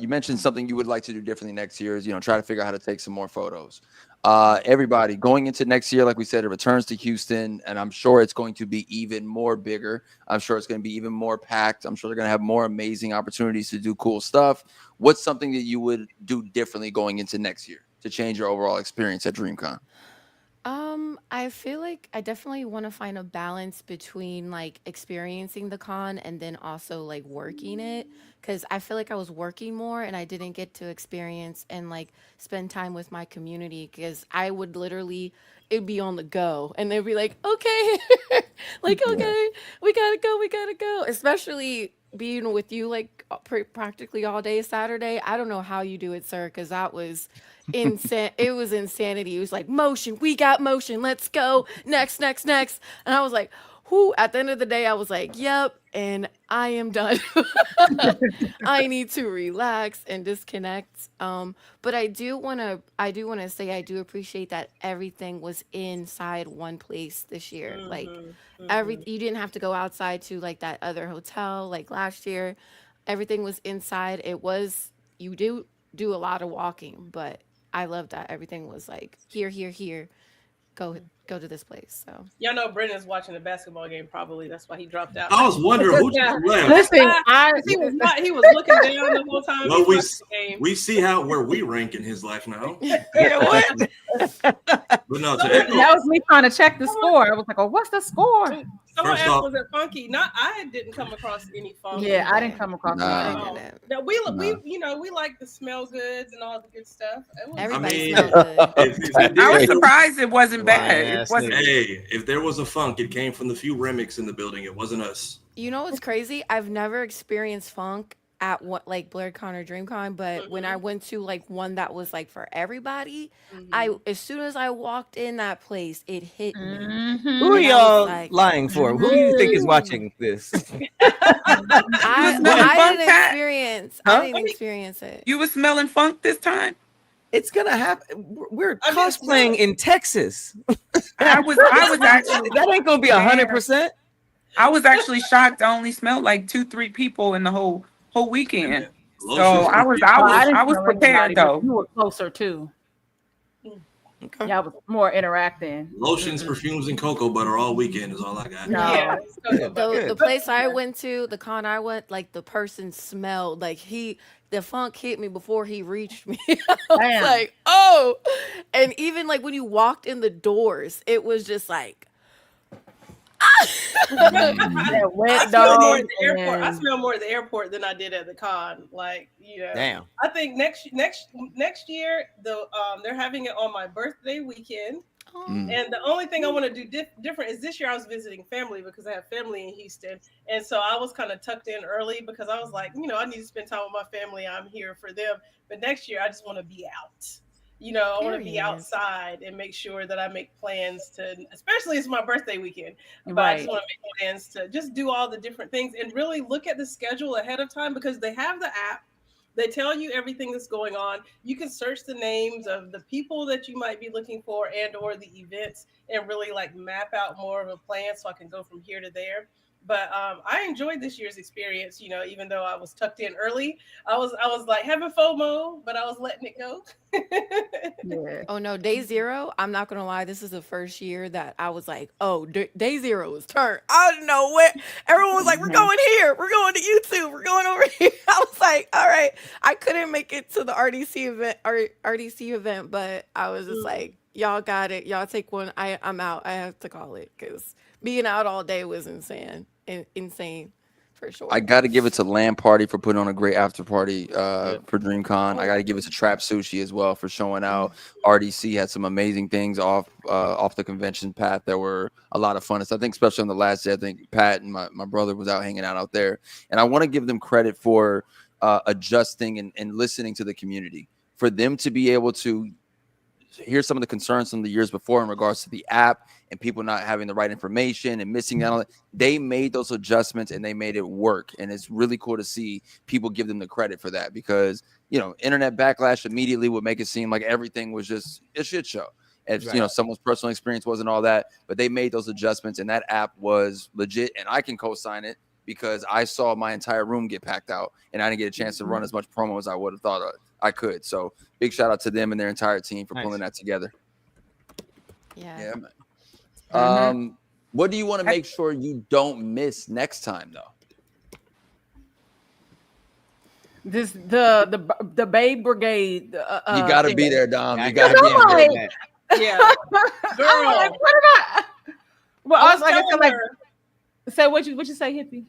mentioned something you would like to do differently next year is, try to figure out how to take some more photos. Everybody going into next year, like we said, it returns to Houston, and I'm sure it's going to be even more bigger. I'm sure it's going to be even more packed. I'm sure they're going to have more amazing opportunities to do cool stuff. What's something that you would do differently going into next year to change your overall experience at DreamCon? I feel like I definitely want to find a balance between like experiencing the con and then also like working it, because I feel like I was working more and I didn't get to experience and like spend time with my community, because I would literally, it'd be on the go and they'd be like, okay, like, okay, we gotta go, especially being with you like practically all day Saturday. I don't know how you do it, sir, because that was insane. It was insanity. It was like, motion, we got motion, let's go, next. And I was like, whoo, at the end of the day I was like, yep, and I am done. I need to relax and disconnect. But I do want to say I do appreciate that everything was inside one place this year. Like you didn't have to go outside to like that other hotel like last year. Everything was inside. You do a lot of walking, but I love that everything was like here. Go to this place. So Y'all know Brendan's watching the basketball game. Probably that's why he dropped out. I was wondering who Yeah. just left. Listen, He was not. He was looking down the whole time. Well, he watched the game. we see where we rank in his life now. Yeah, what? But no, to that echo, was me trying to check the score. I was like, oh, what's the score? Someone First asked, off- was it funky? I didn't come across any funky. Yeah, I didn't come across Nah. that. I didn't. No, we like the smell goods and all the good stuff. It was- Everybody mean- smelled good. I was surprised it wasn't bad. It Yes, wasn't. hey, if there was a funk, it came from the few Remics in the building. It wasn't us. You know what's crazy? I've never experienced funk at what like BlurredCon or DreamCon, but when I went to like one that was like for everybody, as soon as I walked in that place, it hit me. Who are And I was y'all like- lying for? Who do you think is watching this? I funk, didn't Pat? experience. Huh? I didn't experience it. You was smelling funk this time? It's gonna happen. We're I mean, cosplaying in Texas. I was actually That ain't gonna be 100%. I was actually shocked. I only smelled like 2-3 people in the whole weekend. So I was didn't was smell prepared anybody, but though. You were closer too. Okay. Y'all was more interacting. Lotions, perfumes, and cocoa butter all weekend is all I got. No. Yeah. The place I went to, the con I went, like the person smelled like the funk hit me before he reached me. I was Damn. like, oh, and even like when you walked in the doors, it was just like, That wet I smell more dog at the airport. I and- smell more at the airport than I did at the con. Like, Damn. I think next year they're having it on my birthday weekend. oh, And the only thing I want to do different is this year I was visiting family because I have family in Houston. And so I was kind of tucked in early because I was like, I need to spend time with my family. I'm here for them. But next year I just want to be out. I want to be Period. outside and make sure that I make plans to, especially it's my birthday weekend. But I just Right. want to make plans to just do all the different things and really look at the schedule ahead of time because they have the app. They tell you everything that's going on. You can search the names of the people that you might be looking for and or the events and really like map out more of a plan so I can go from here to there. But I enjoyed this year's experience. You know, even though I was tucked in early, I was like having FOMO, but I was letting it go. Yeah. Oh no, day zero. I'm not gonna lie. This is the first year that I was like, oh, day zero is turned. I don't know where everyone was like, we're going here, we're going to YouTube, we're going over here. I was like, all right. I couldn't make it to the RDC event, but I was just like, y'all got it. Y'all take one. I'm out. I have to call it because being out all day was insane. Insane. For sure. I got to give it to Land Party for putting on a great after party for DreamCon. I got to give it to Trap Sushi as well for showing out. RDC had some amazing things off the convention path that were a lot of fun. So I think especially on the last day, I think Pat and my brother was out hanging out there. And I want to give them credit for adjusting and listening to the community. For them to be able to hear some of the concerns from the years before in regards to the app and people not having the right information and missing out on it. They made those adjustments and they made it work. And it's really cool to see people give them the credit for that because, you know, internet backlash immediately would make it seem like everything was just a shit show. And, you know, someone's personal experience wasn't all that, but they made those adjustments and that app was legit. And I can co-sign it because I saw my entire room get packed out and I didn't get a chance to run as much promo as I would have thought I could. So big shout out to them and their entire team for pulling that together. Yeah. Man. What do you want to make sure you don't miss next time though? This the Babe Brigade. You got to be there, Dom. Yeah, You got to be there. Yeah, girl. I'm like, what did I? Well, I was like, telling her. say what you say, hippie.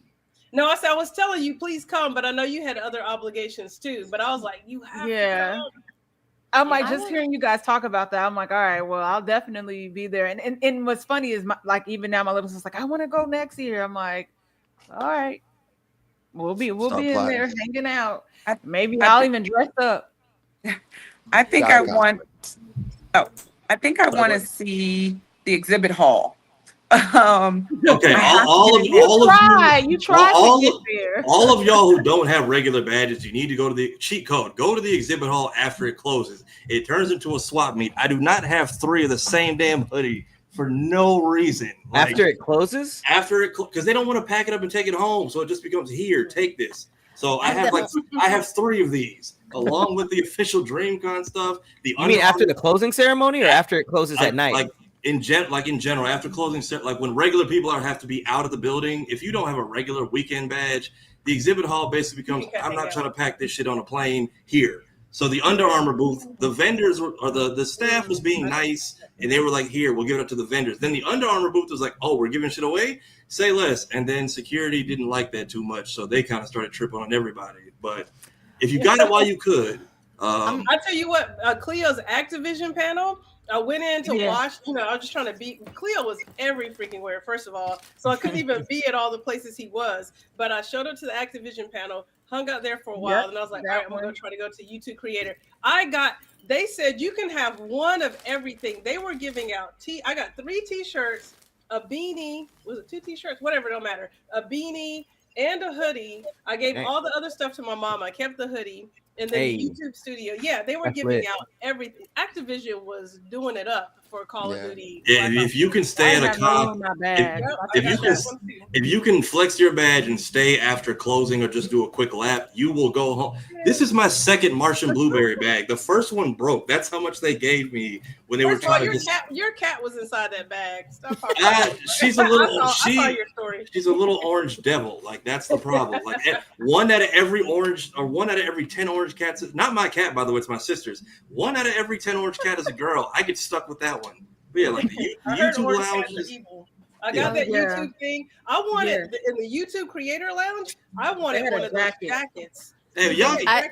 No, I was telling you, please come, but I know you had other obligations too. But I was like, you have to come. I'm like, just hearing you guys talk about that, I'm like, all right, well, I'll definitely be there. And what's funny is, like, even now, my little sister's like, I want to go next year. I'm like, all right, we'll be in there hanging out. Maybe I'll even dress up. I think I want to see the exhibit hall. Okay, all of you who don't have regular badges, you need to go to the cheat code. Go to the exhibit hall after it closes. It turns into a swap meet. I do not have 3 of the same damn hoodie for no reason. Like, after it closes? Because they don't want to pack it up and take it home, so it just becomes here. Take this. So I have 3 of these along with the official DreamCon stuff. You mean after the closing ceremony or after it closes at night? Like in general, after closing, like when regular people have to be out of the building, if you don't have a regular weekend badge, the exhibit hall basically becomes, I'm not trying to pack this shit on a plane here. So the Under Armour booth, the vendors or the staff was being nice, and they were like, here, we'll give it up to the vendors. Then the Under Armour booth was like, oh, we're giving shit away? Say less. And then security didn't like that too much, so they kind of started tripping on everybody. But if you got it while you could. I tell you what, Cleo's Activision panel, I went in to watch, I was just trying to be, Cleo was every freaking where, first of all, so I couldn't even be at all the places he was, but I showed up to the Activision panel, hung out there for a while, and I was like, all right, I'm going to try to go to YouTube Creator. They said you can have one of everything. They were giving out, I got 3 t-shirts, a beanie, was it 2 t-shirts? Whatever, don't matter. A beanie and a hoodie. I gave all the other stuff to my mom. I kept the hoodie. And then the YouTube studio, they were giving out everything. Activision was doing it up for Call of Duty. Yeah, if you can stay at a con, if you can flex your badge and stay after closing or just do a quick lap, you will go home. This is my second Martian Blueberry bag. The first one broke. That's how much they gave me when they were trying to. Your cat was inside that bag. Stop she's a little. I saw your story. She's a little orange devil. Like that's the problem. Like one out of every 10 orange cats. Not my cat, by the way. It's my sister's. 1 out of every 10 orange cat is a girl. I get stuck with that one. But yeah, like the YouTube lounge is evil. I got that YouTube thing. I wanted in the YouTube Creator Lounge. I wanted one of those jackets. Hey,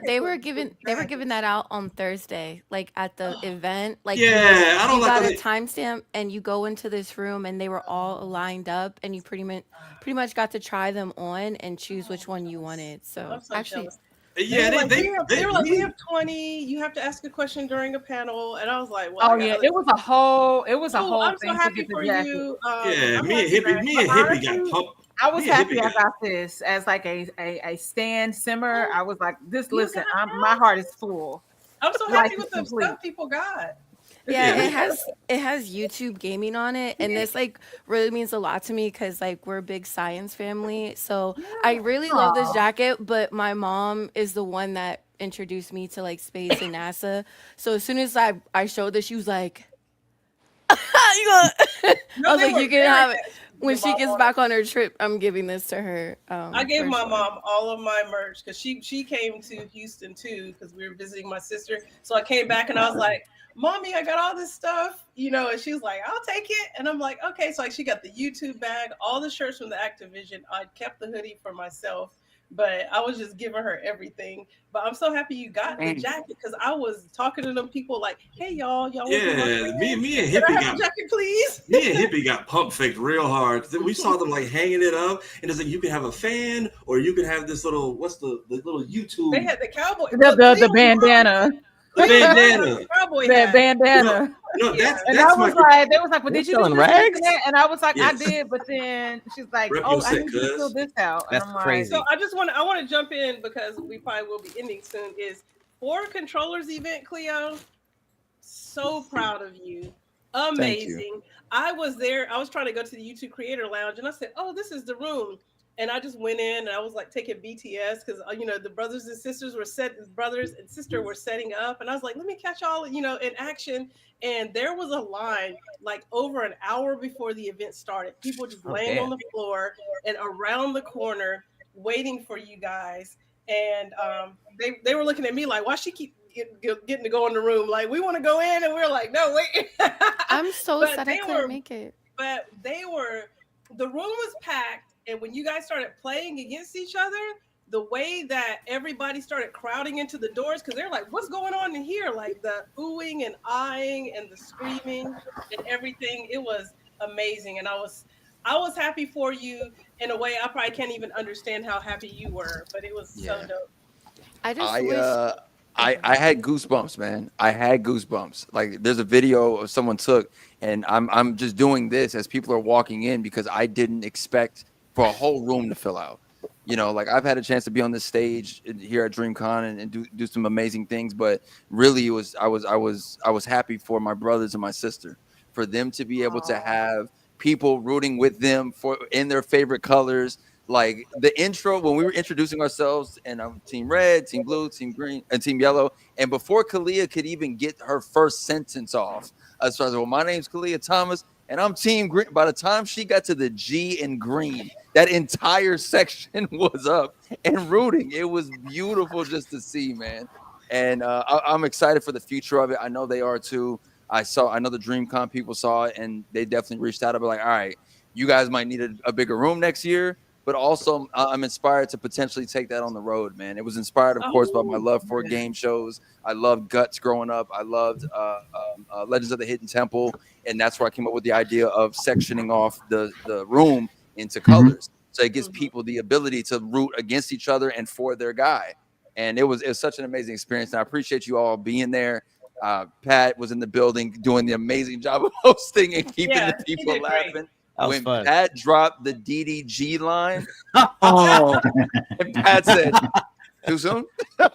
they were giving that out on Thursday, like at the event. Like I don't you like got a timestamp and you go into this room and they were all lined up and you pretty much got to try them on and choose which one you wanted. So actually. Yeah, they were like, we have 20. You have to ask a question during a panel, and I was like, well, it was a whole I'm thing. so happy for you. Me and Hippie got pumped. I was happy I got this as like a stand simmer. I was like, listen, my heart is full. I'm so happy with the stuff people got. Yeah, it has YouTube gaming on it, and this like really means a lot to me because like we're a big science family. So I really love this jacket, but my mom is the one that introduced me to like space and NASA. So as soon as I showed this, she was like, "You I was they like, were you can very have it." nice. When she gets back on her trip, I'm giving this to her. I gave for my sure. mom all of my merch because she came to Houston too because we were visiting my sister. So I came back and I was like, "Mommy, I got all this stuff, you know." And she was like, "I'll take it." And I'm like, "Okay." So like she got the YouTube bag, all the shirts from the Activision. I kept the hoodie for myself, but I was just giving her everything. But I'm so happy you got the jacket because I was talking to them people like, "Hey y'all want to be my Yeah, friend? me and Can I Hippie have got a jacket, please?" me and Hippie got pump faked real hard. We saw them like hanging it up, and it's like you can have a fan, or you can have this little the little YouTube They had the cowboy, The bandana. the bandana. cowboy The hat. bandana. No, that's And that's I my was like, they was like, well, They're did you do selling this, this, rags? and that? And I was like, Yes. I did, but then she's like, Rep oh, your I set, need you to fill cuz. this out. That's and I'm crazy. So I want to jump in because we probably will be ending soon. Is for controllers event, Cleo. So proud of you. Amazing. I was there. I was trying to go to the YouTube Creator Lounge, and I said, "Oh, this is the room." And I just went in, and I was like taking BTS because you know the brothers and sisters were setting up, and I was like, "Let me catch y'all, you know, in action." And there was a line like over an hour before the event started. People just laying on the floor and around the corner waiting for you guys. And they were looking at me like, "Why she keep getting to go in the room? Like we want to go in," and we're like, "No, wait." I'm so But sad I they couldn't were- make it. But the room was packed, and when you guys started playing against each other, the way that everybody started crowding into the doors because they're like, "What's going on in here?" Like the oohing and eyeing and the screaming and everything. It was amazing, and I was happy for you in a way I probably can't even understand how happy you were, but it was so dope. I just wish. I had goosebumps, man. I had goosebumps. Like there's a video of someone took, and I'm just doing this as people are walking in because I didn't expect for a whole room to fill out. You know, like I've had a chance to be on this stage here at DreamCon and do some amazing things, but really I was happy for my brothers and my sister, for them to be able to have people rooting with them in their favorite colors. Like the intro when we were introducing ourselves, and I'm Team Red, Team Blue, Team Green, and Team Yellow. And before Kalia could even get her first sentence off, I started, well, my name's Kalia Thomas, and I'm Team Green. By the time she got to the G in green, that entire section was up and rooting. It was beautiful just to see, man. And I'm excited for the future of it. I know they are too. I know the DreamCon people saw it, and they definitely reached out. I'll be like, all right, you guys might need a bigger room next year. But also, I'm inspired to potentially take that on the road, man. It was inspired, of course, by my love for game shows. I loved Guts growing up. I loved Legends of the Hidden Temple. And that's where I came up with the idea of sectioning off the room into colors. So it gives people the ability to root against each other and for their guy. And it was such an amazing experience. And I appreciate you all being there. Pat was in the building doing the amazing job of hosting and keeping the people laughing. When fun. Pat dropped the DDG line, and Pat said, "Too soon." Wait,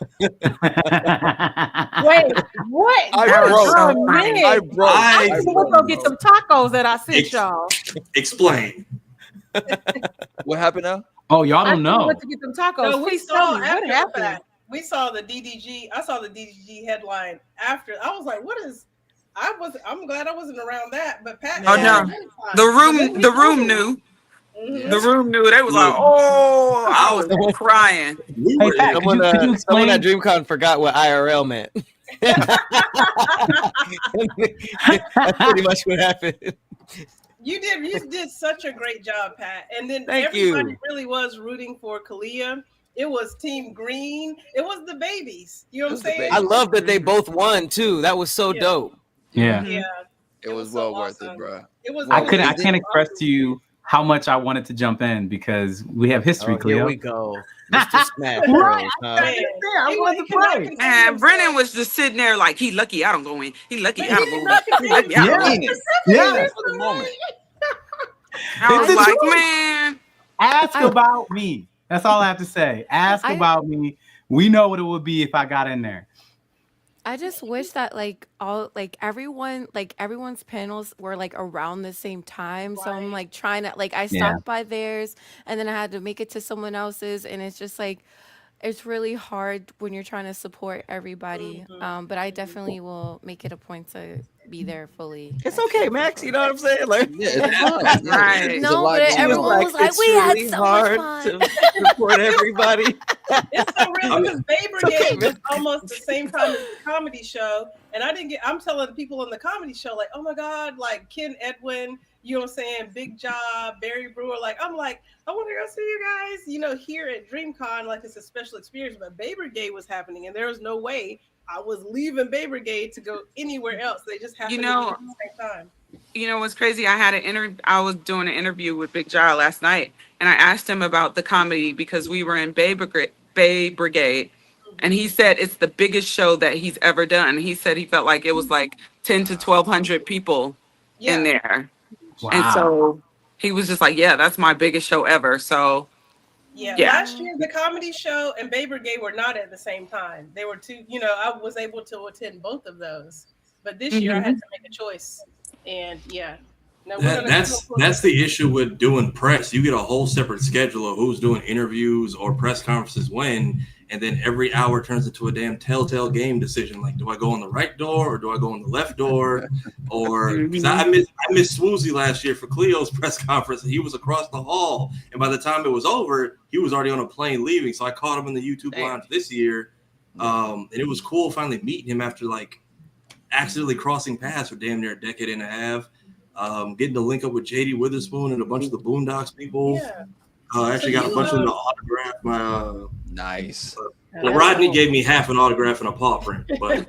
what? I broke. I was gonna go get some tacos that I sent y'all. Explain. What happened now? Oh, y'all don't know. Went to get some tacos. No, we Please saw tell me what after happened. that. We saw the DDG. I saw the DDG headline after. I was like, "What is?" I'm glad I wasn't around that. But Pat. Oh no, the room knew. Mm-hmm. The room knew. They was like, "Oh," I was crying. Hey, Pat, Someone at DreamCon forgot what IRL meant. That's pretty much what happened. You did such a great job, Pat. And then Thank everybody you. really was rooting for Kalia. It was Team Green. It was the babies. You know what I'm saying? I love that they both won too. That was so dope. Yeah. Yeah. It was so well worth awesome. it, bro. It was. I can't express to you how much I wanted to jump in because we have history, Oh, Cleo. here we go. Mr. Smash Right. Bros. Man, I he wanted to cannot play. contain And himself. Brennan was just sitting there like, he lucky I don't go in. He lucky I don't go in. He lucky I don't go in. Yeah. For the moment. I was It's the like, truth. man. Ask about me. That's all I have to say. Ask I- about me. We know what it would be if I got in there. I just wish that everyone's panels were like around the same time. So I'm Right. like trying to I Yeah. stopped by theirs and then I had to make it to someone else's, and it's just like it's really hard when you're trying to support everybody. But I definitely will make it a point to be there fully It's next okay, year for Max. You sure. know what I'm saying? Like, Yeah, it's fine. Yeah, Right. there's a No, lot but going everyone on. was like, it's we had really so much hard fun. to support everybody. It's so real I because Bay okay, Brigade was man. almost the same time as the comedy show. And I'm telling the people on the comedy show, like, oh my God, like Ken Edwin, you know what I'm saying? Big Job, Barry Brewer. I want to go see you guys, here at DreamCon, like it's a special experience. But Bay Brigade was happening, and there was no way I was leaving Bay Brigade to go anywhere else. They just happened to be at the same time. You know what's crazy? I was doing an interview with Big Jar last night, and I asked him about the comedy because we were in Bay Brigade, and he said it's the biggest show that he's ever done. He said he felt like it was like 10 to 1,200 people in Yeah. there, Wow. and so he was just like, "Yeah, that's my biggest show ever." So Yeah, Yeah. last year the comedy show and Bay Brigade were not at the same time. They were two, I was able to attend both of those. But this year I had to make a choice. And yeah. No, That's the issue with doing press. You get a whole separate schedule of who's doing interviews or press conferences when, and then every hour turns into a damn telltale game decision. Like, do I go on the right door or do I go on the left door? Or because I missed Swoozy last year for Cleo's press conference, and he was across the hall. And by the time it was over, he was already on a plane leaving. So I caught him in the YouTube lounge this year, and it was cool finally meeting him after like accidentally crossing paths for damn near a decade and a half. Getting to link up with JD Witherspoon and a bunch of the Boondocks people. Yeah. I actually got a bunch of them to autograph my. Nice. Well, Rodney gave me half an autograph and a paw print, but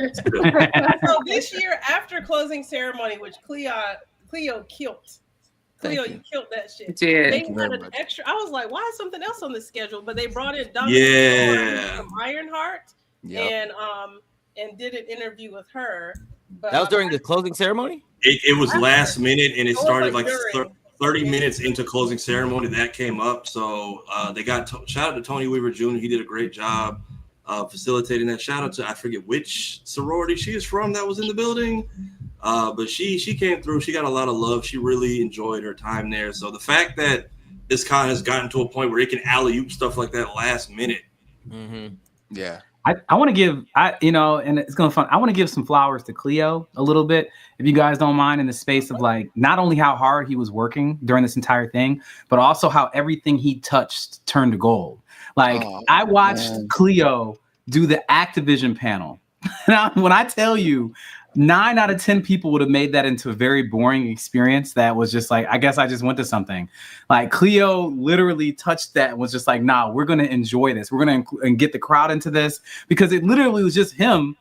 So this year after closing ceremony, which Cleo killed. Cleo, you killed that shit. Did. They you had very an much. extra. I was like, why is something else on the schedule? But they brought in Dominic from Ironheart Yep. and did an interview with her. But That was during the closing ceremony? it was last minute, and it started like during. 30 minutes into closing ceremony that came up. So they got shout out to Tony Weaver Jr. He did a great job facilitating that. Shout out to I forget which sorority she is from that was in the building, but she came through. She got a lot of love. She really enjoyed her time there. So the fact that this con has gotten to a point where it can alley-oop stuff like that last minute. Mm-hmm. Yeah. I want to give, and it's going to fun. I want to give some flowers to Cleo a little bit, if you guys don't mind, in the space of like, not only how hard he was working during this entire thing, but also how everything he touched turned to gold. Like I watched Cleo do the Activision panel. Now, when I tell you 9 out of 10 people would have made that into a very boring experience that was just like, I guess I just went to something. Like Cleo literally touched that and was just like, nah, we're going to enjoy this. We're going to get the crowd into this, because it literally was just him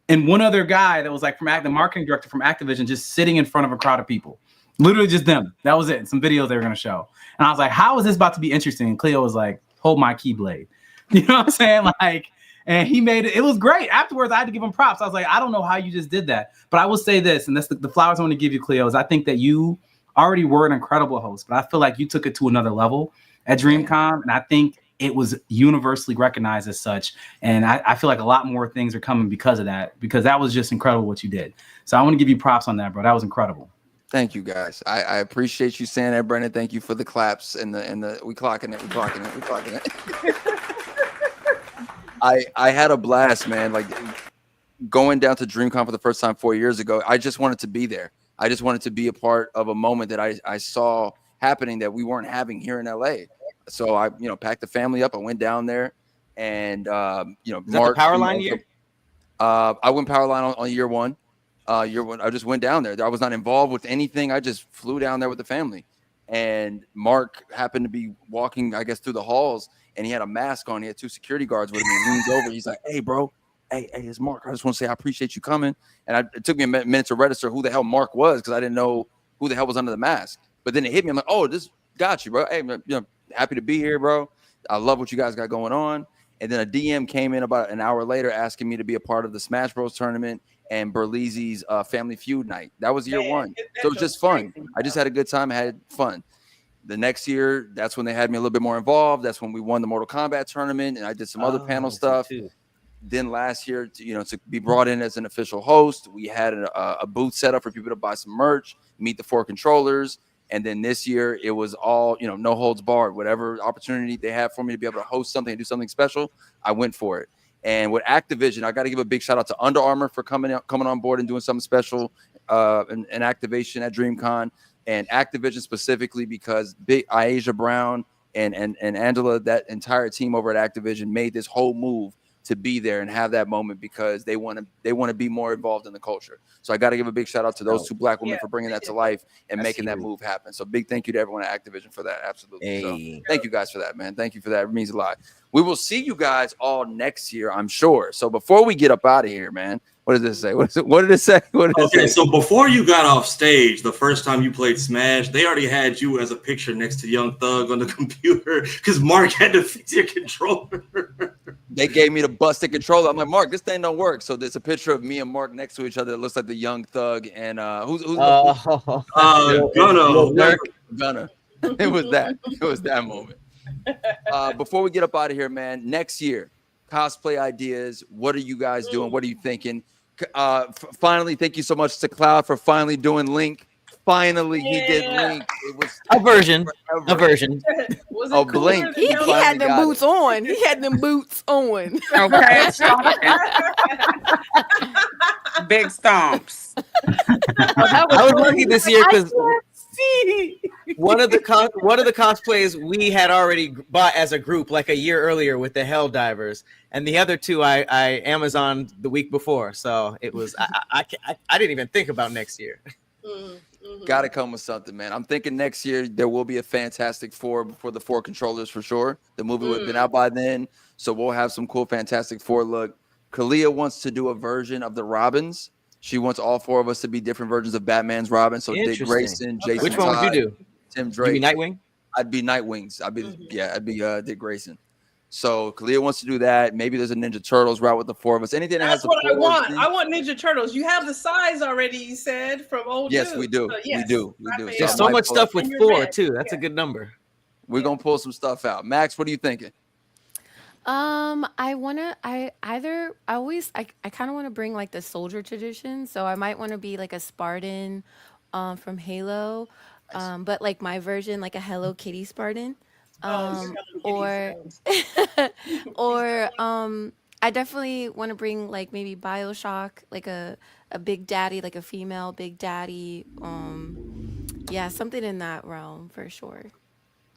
and one other guy that was like the marketing director from Activision, just sitting in front of a crowd of people. Literally just them. That was it. Some videos they were going to show. And I was like, how is this about to be interesting? And Cleo was like, hold my Keyblade. You know what I'm saying? Like, and he made it. It was great. Afterwards, I had to give him props. I was like, I don't know how you just did that. But I will say this, and that's the flowers I want to give you, Cleo, is I think that you already were an incredible host, but I feel like you took it to another level at DreamCon. And I think it was universally recognized as such. And I feel like a lot more things are coming because of that, because that was just incredible what you did. So I want to give you props on that, bro. That was incredible. Thank you, guys. I appreciate you saying that, Brendan. Thank you for the claps and the we clocking it. I had a blast, man. Like going down to DreamCon for the first time 4 years ago. I just wanted to be there. I just wanted to be a part of a moment that I saw happening that we weren't having here in LA. So I, packed the family up. I went down there, and Mark, Powerline year. I went Powerline on year one. I just went down there. I was not involved with anything. I just flew down there with the family. And Mark happened to be walking, I guess, through the halls, and he had a mask on. He had 2 security guards with him. He leans over. He's like, "Hey, bro. Hey, it's Mark. I just want to say I appreciate you coming." And it took me a minute to register who the hell Mark was, because I didn't know who the hell was under the mask. But then it hit me. I'm like, "Oh, this got you, bro. Hey, happy to be here, bro. I love what you guys got going on." And then a DM came in about an hour later asking me to be a part of the Smash Bros tournament and Berlizzi's Family Feud night. That was year one. So it was just fun. I just had a good time. I had fun. The next year, that's when they had me a little bit more involved. That's when we won the Mortal Kombat tournament, and I did some other panel stuff. then last year, to be brought in as an official host, we had a booth set up for people to buy some merch, meet the 4 controllers. And then this year it was all, no holds barred. Whatever opportunity they had for me to be able to host something and do something special, I went for it. And with Activision, I got to give a big shout out to Under Armour for coming on board and doing something special in activation at DreamCon, and Activision specifically because big Aisha Brown and Angela, that entire team over at Activision, made this whole move to be there and have that moment because they want to be more involved in the culture. So I got to give a big shout out to those 2 Black women for bringing that to life and making that move happen. So big thank you to everyone at Activision for that. Absolutely. Hey. So thank you guys for that, man. Thank you for that. It means a lot. We will see you guys all next year, I'm sure. So before we get up out of here, man, what does this say? What did it say? Okay, so before you got off stage, the first time you played Smash, they already had you as a picture next to Young Thug on the computer because Mark had to fix your controller. They gave me the busted controller. I'm like, Mark, this thing don't work. So there's a picture of me and Mark next to each other that looks like the Young Thug and who's Gunna. It was that moment. Before we get up out of here, man, next year, cosplay ideas. What are you guys doing? What are you thinking? Finally, thank you so much to Cloud for finally doing Link. Finally, he did Link. It was a version. Oh, Blink. He had them boots on. He had them boots on. Okay. Big stomps. I was lucky this year because one of the cosplays we had already bought as a group like a year earlier with the Helldivers, and the other 2 I Amazoned the week before. So it was I didn't even think about next year. Got to come with something, man. I'm thinking next year there will be a Fantastic Four for the 4 controllers for sure. The movie would have been out by then, so we'll have some cool Fantastic Four look. Kalia wants to do a version of the Robins. She wants all 4 of us to be different versions of Batman's Robin. So Dick Grayson, Jason Which one Todd, would you do? Tim Drake. You be Nightwing? I'd be Nightwings. I'd be Dick Grayson. So Kalia wants to do that. Maybe there's a Ninja Turtles route with the 4 of us. Anything that That's has what I want. thing. I want Ninja Turtles. You have the size already, you said, from old Yes, dudes. we do. So, yes, we do. There's so much stuff with 4 too. That's a good number. We're gonna pull some stuff out. Max, what are you thinking? I kind of want to bring like the soldier tradition. So I might want to be like a Spartan from Halo. But like my version, like a Hello Kitty Spartan. Or I definitely want to bring like maybe BioShock, like a Big Daddy, like a female Big Daddy. Yeah, something in that realm for sure.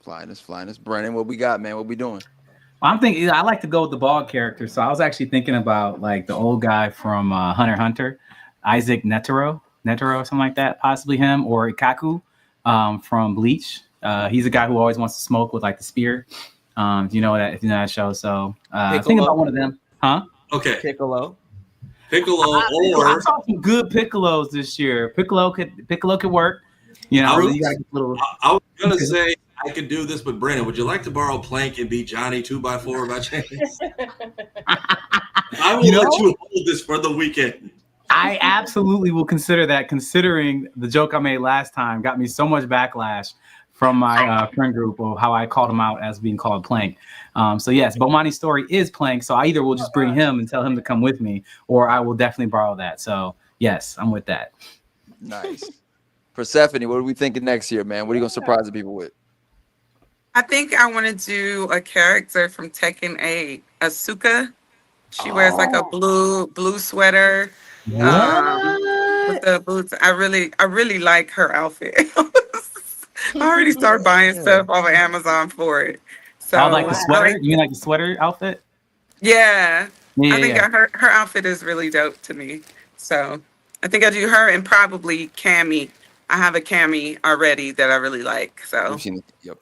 Flyness. Brennan, what we got, man? What we doing? I'm thinking I like to go with the bald character, so I was actually thinking about like the old guy from Hunter x Hunter, Isaac Netero or something like that, possibly him, or Ikaku from Bleach. He's a guy who always wants to smoke with like the spear. If you know that show. So think about one of them, huh? Okay, Piccolo, I saw some good Piccolos this year. Piccolo could work. You know, I was gonna say I could do this, but Brandon, would you like to borrow Plank and be Johnny 2x4 by chance? I will let you hold this for the weekend. I absolutely will consider that, considering the joke I made last time got me so much backlash from my friend group of how I called him out as being called Plank. So yes, Bomani's story is Plank. So I either will just bring him and tell him to come with me, or I will definitely borrow that. So yes, I'm with that. Nice. Persephone, what are we thinking next year, man? What are you gonna surprise the people with? I think I want to do a character from Tekken 8, Asuka. She wears like a blue sweater with the boots. I really like her outfit. I already started buying stuff off of Amazon for it. So I like the sweater. You mean like the sweater outfit? Yeah. I think her outfit is really dope to me. So I think I do her and probably Cammy. I have a Cammy already that I really like. So Yep.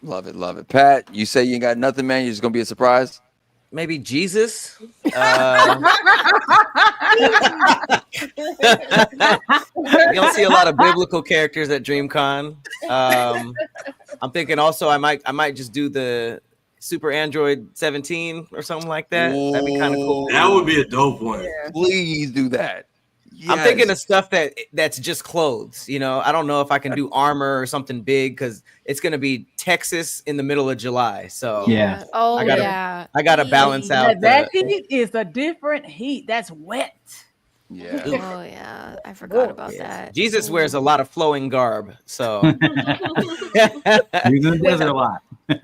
Love it. Pat, you say you ain't got nothing, man. You're just gonna be a surprise. Maybe Jesus. You don't see a lot of biblical characters at DreamCon. I'm thinking also I might just do the Super Android 17 or something like that. That'd be kind of cool. That would be a dope one. Yeah. Please do that. I'm thinking Yes. of stuff that's just clothes. You know, I don't know if I can do armor or something big because it's gonna be Texas in the middle of July. So Yeah. Oh I gotta- yeah. I gotta balance Heat. out That heat is a different heat. That's wet. Yeah. Oh yeah, I forgot about Yes. that. Jesus wears a lot of flowing garb. So He's in the desert a lot.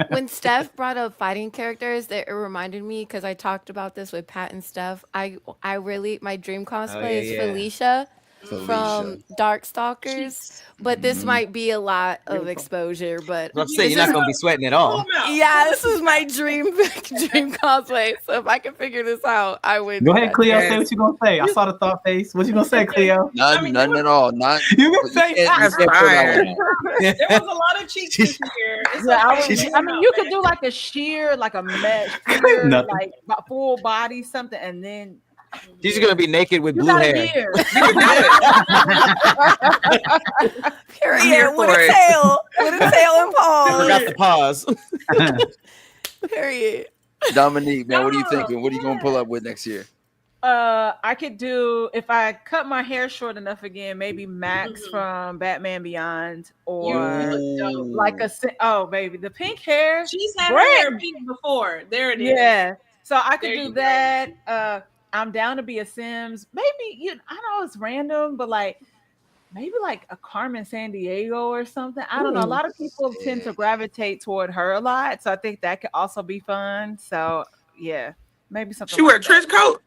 When Steph brought up fighting characters, that it reminded me because I talked about this with Pat and Steph. I really my dream cosplay is yeah. Felicia Felicia. from Darkstalkers, but this might be a lot of exposure. But I'm saying you're not gonna be sweating at all. yeah, this is my dream cosplay. So if I can figure this out, I would. Go ahead, Cleo. Yes. Say what you gonna say. I saw the thought face. What you gonna say, Cleo? None at all. Not. You can say That's pull that fire. one out. There was a lot of cheeks this year. It's Yeah, okay. I mean, you could do like a sheer, like a mesh, sheer, Nothing. like full body something, and then She's gonna be naked with you blue got a hair. year. Period. With for a it. tail. With a tail and I paws. forgot the pause. Period. Dominique, man, what are you No, thinking? What are you gonna pull up with next year? I could do if I cut my hair short enough again, maybe Max from Batman Beyond, or like oh baby, the pink hair. She's had Brand- her hair pink before. There it is. Yeah, so I could There do you go. that. I'm down to be a Sims. Maybe I know it's random, but like maybe like a Carmen San Diego or something. I don't know. A lot of people tend to gravitate toward her a lot, so I think that could also be fun. So yeah, maybe something. She wear a like trench coat.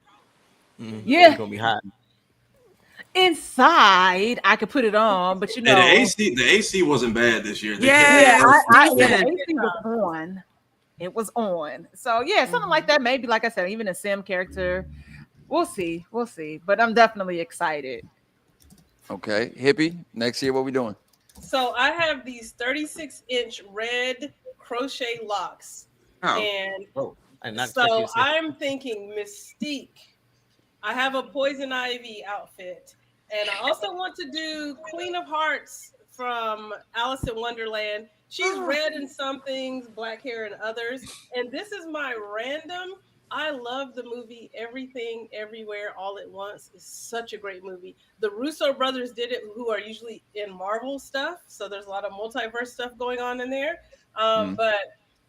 Yeah. It's gonna be hot. Inside, I could put it on, but you know, And the AC wasn't bad this year. They Yeah. kept- the AC was on. It was on. So yeah, something like that. Maybe, like I said, even a sim character. We'll see. We'll see. But I'm definitely excited. Okay, hippie. Next year, what we doing? So I have these 36-inch red crochet locks, Oh. and And not expect you so to say- I'm thinking Mystique. I have a Poison Ivy outfit, and I also want to do Queen of Hearts from Alice in Wonderland. She's red in some things, black hair in others, and this is my random. I love the movie Everything Everywhere All at Once. It's such a great movie. The Russo brothers did it, who are usually in Marvel stuff, so there's a lot of multiverse stuff going on in there. But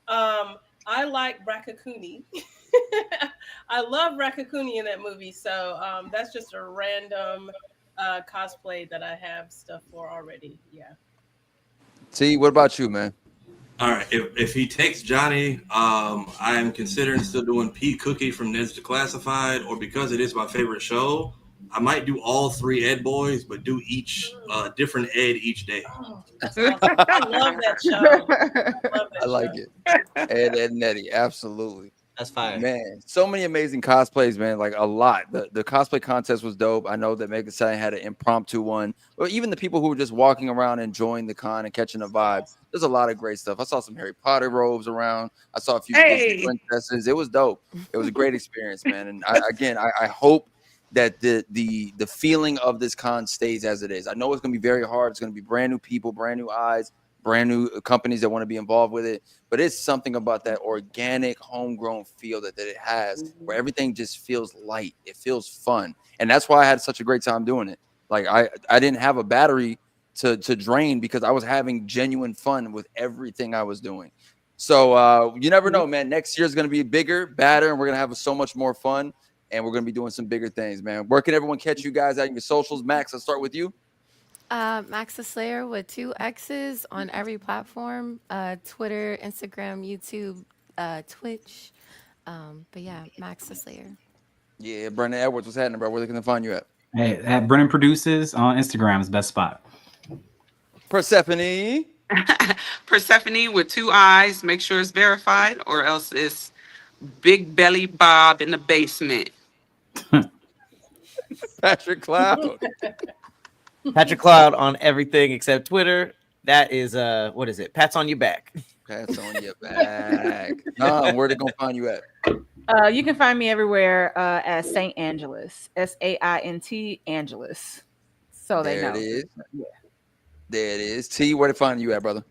I like Raccacoonie. I love Raccacoonie in that movie, so that's just a random cosplay that I have stuff for already. Yeah. T, what about you, man? All right. If he takes Johnny, I am considering still doing Pete Cookie from Ned's Declassified, or because it is my favorite show, I might do all three Ed boys, but do each different Ed each day. Oh, that's awesome. I love that show. I love that I like show. it. Ed Nettie, absolutely. That's fine. Man, so many amazing cosplays, man. Like a lot. The cosplay contest was dope. I know that Megan Stallion had an impromptu one, or even the people who were just walking around enjoying the con and catching the vibe. There's a lot of great stuff. I saw some Harry Potter robes around. I saw a few Disney princesses. It was dope. It was a great experience, man. And I hope that the feeling of this con stays as it is. I know it's going to be very hard. It's going to be brand new people, brand new eyes, brand new companies that want to be involved with it. But it's something about that organic, homegrown feel that it has, where everything just feels light. It feels fun. And that's why I had such a great time doing it. Like I didn't have a battery to drain because I was having genuine fun with everything I was doing. So you never know, man. Next year is going to be bigger, badder, and we're going to have so much more fun. And we're going to be doing some bigger things, man. Where can everyone catch you guys at your socials? Max, I'll start with you. Max the Slayer with 2 X's on every platform, Twitter, Instagram, YouTube, Twitch. But yeah, Max the Slayer. Yeah, Brendan Edwards, what's happening, bro? Where they can find you at? Hey, at Brennan Produces on Instagram is best spot. Persephone. Persephone with 2 eyes. Make sure it's verified, or else it's Big Belly Bob in the basement. Patrick Cloud. Patrick Cloud on everything except Twitter. That is what is it? Pat's on your back. Pat's on your back. Nah, where they gonna find you at? You can find me everywhere as Saint Angelus, SAINT Angelus. So they There know. it is. Yeah. There it is. T, where to find you at, brother?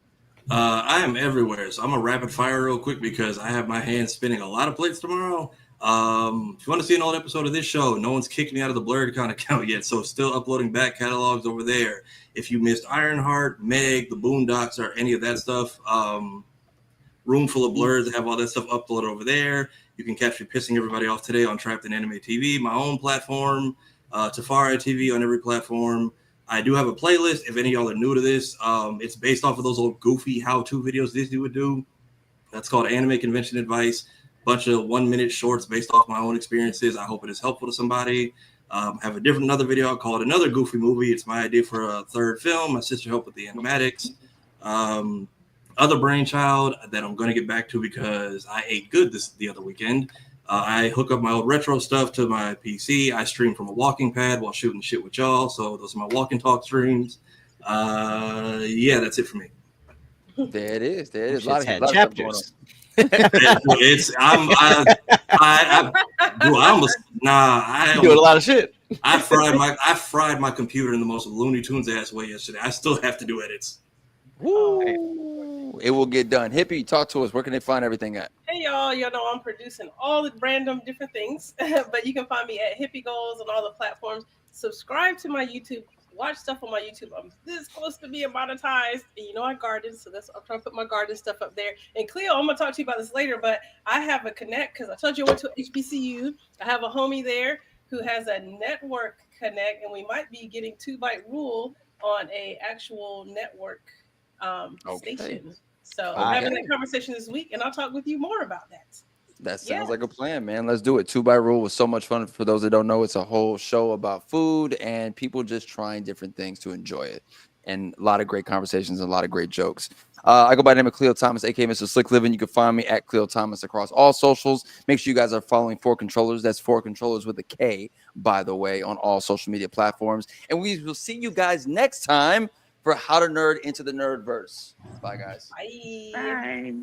I am everywhere, so I'm a rapid fire real quick because I have my hands spinning a lot of plates tomorrow. If you want to see an old episode of this show, no one's kicked me out of the BlurredCon account yet, so still uploading back catalogs over there. If you missed Ironheart, Meg, the Boondocks, or any of that stuff, Room Full of Blurs, I have all that stuff uploaded over there. You can catch me pissing everybody off today on Trapped in Anime TV, my own platform, Tafari TV on every platform. I do have a playlist. If any of y'all are new to this, it's based off of those old goofy how-to videos Disney would do. That's called Anime Convention Advice. Bunch of 1-minute shorts based off my own experiences. I hope it is helpful to somebody. Have another video called Another Goofy Movie. It's my idea for a third film. My sister helped with the animatics. Other brainchild that I'm going to get back to because I ate good the other weekend. I hook up my old retro stuff to my PC. I stream from a walking pad while shooting shit with y'all. So those are my walk and talk streams. Yeah, that's it for me. There it is. There it is. Shit's had lot of stuff going on. chapters. I doing a lot of shit. I fried my computer in the most Looney Tunes ass way yesterday. I still have to do edits. Woo. It will get done. Hippie, talk to us. Where can they find everything at? Hey y'all, you know I'm producing all the random different things, but you can find me at Hippie Goals on all the platforms. Subscribe to my YouTube. Watch stuff on my YouTube. I'm this close to being monetized. And you know I garden, so I'm trying to put my garden stuff up there. And Cleo, I'm gonna talk to you about this later, but I have a connect because I told you I went to HBCU. I have a homie there who has a network connect, and we might be getting 2-Byte Rule on a actual network station. So I'm having that conversation this week, and I'll talk with you more about that. That sounds like a plan, man. Let's do it. 2-Byte Rule was so much fun. For those that don't know, it's a whole show about food and people just trying different things to enjoy it. And a lot of great conversations and a lot of great jokes. I go by the name of Cleo Thomas, aka Mr. Slick Living. You can find me at Cleo Thomas across all socials. Make sure you guys are following 4 Controllers. That's 4 Controllers with a K, by the way, on all social media platforms. And we will see you guys next time for How to Nerd into the Nerdverse. Bye, guys. Bye. Bye.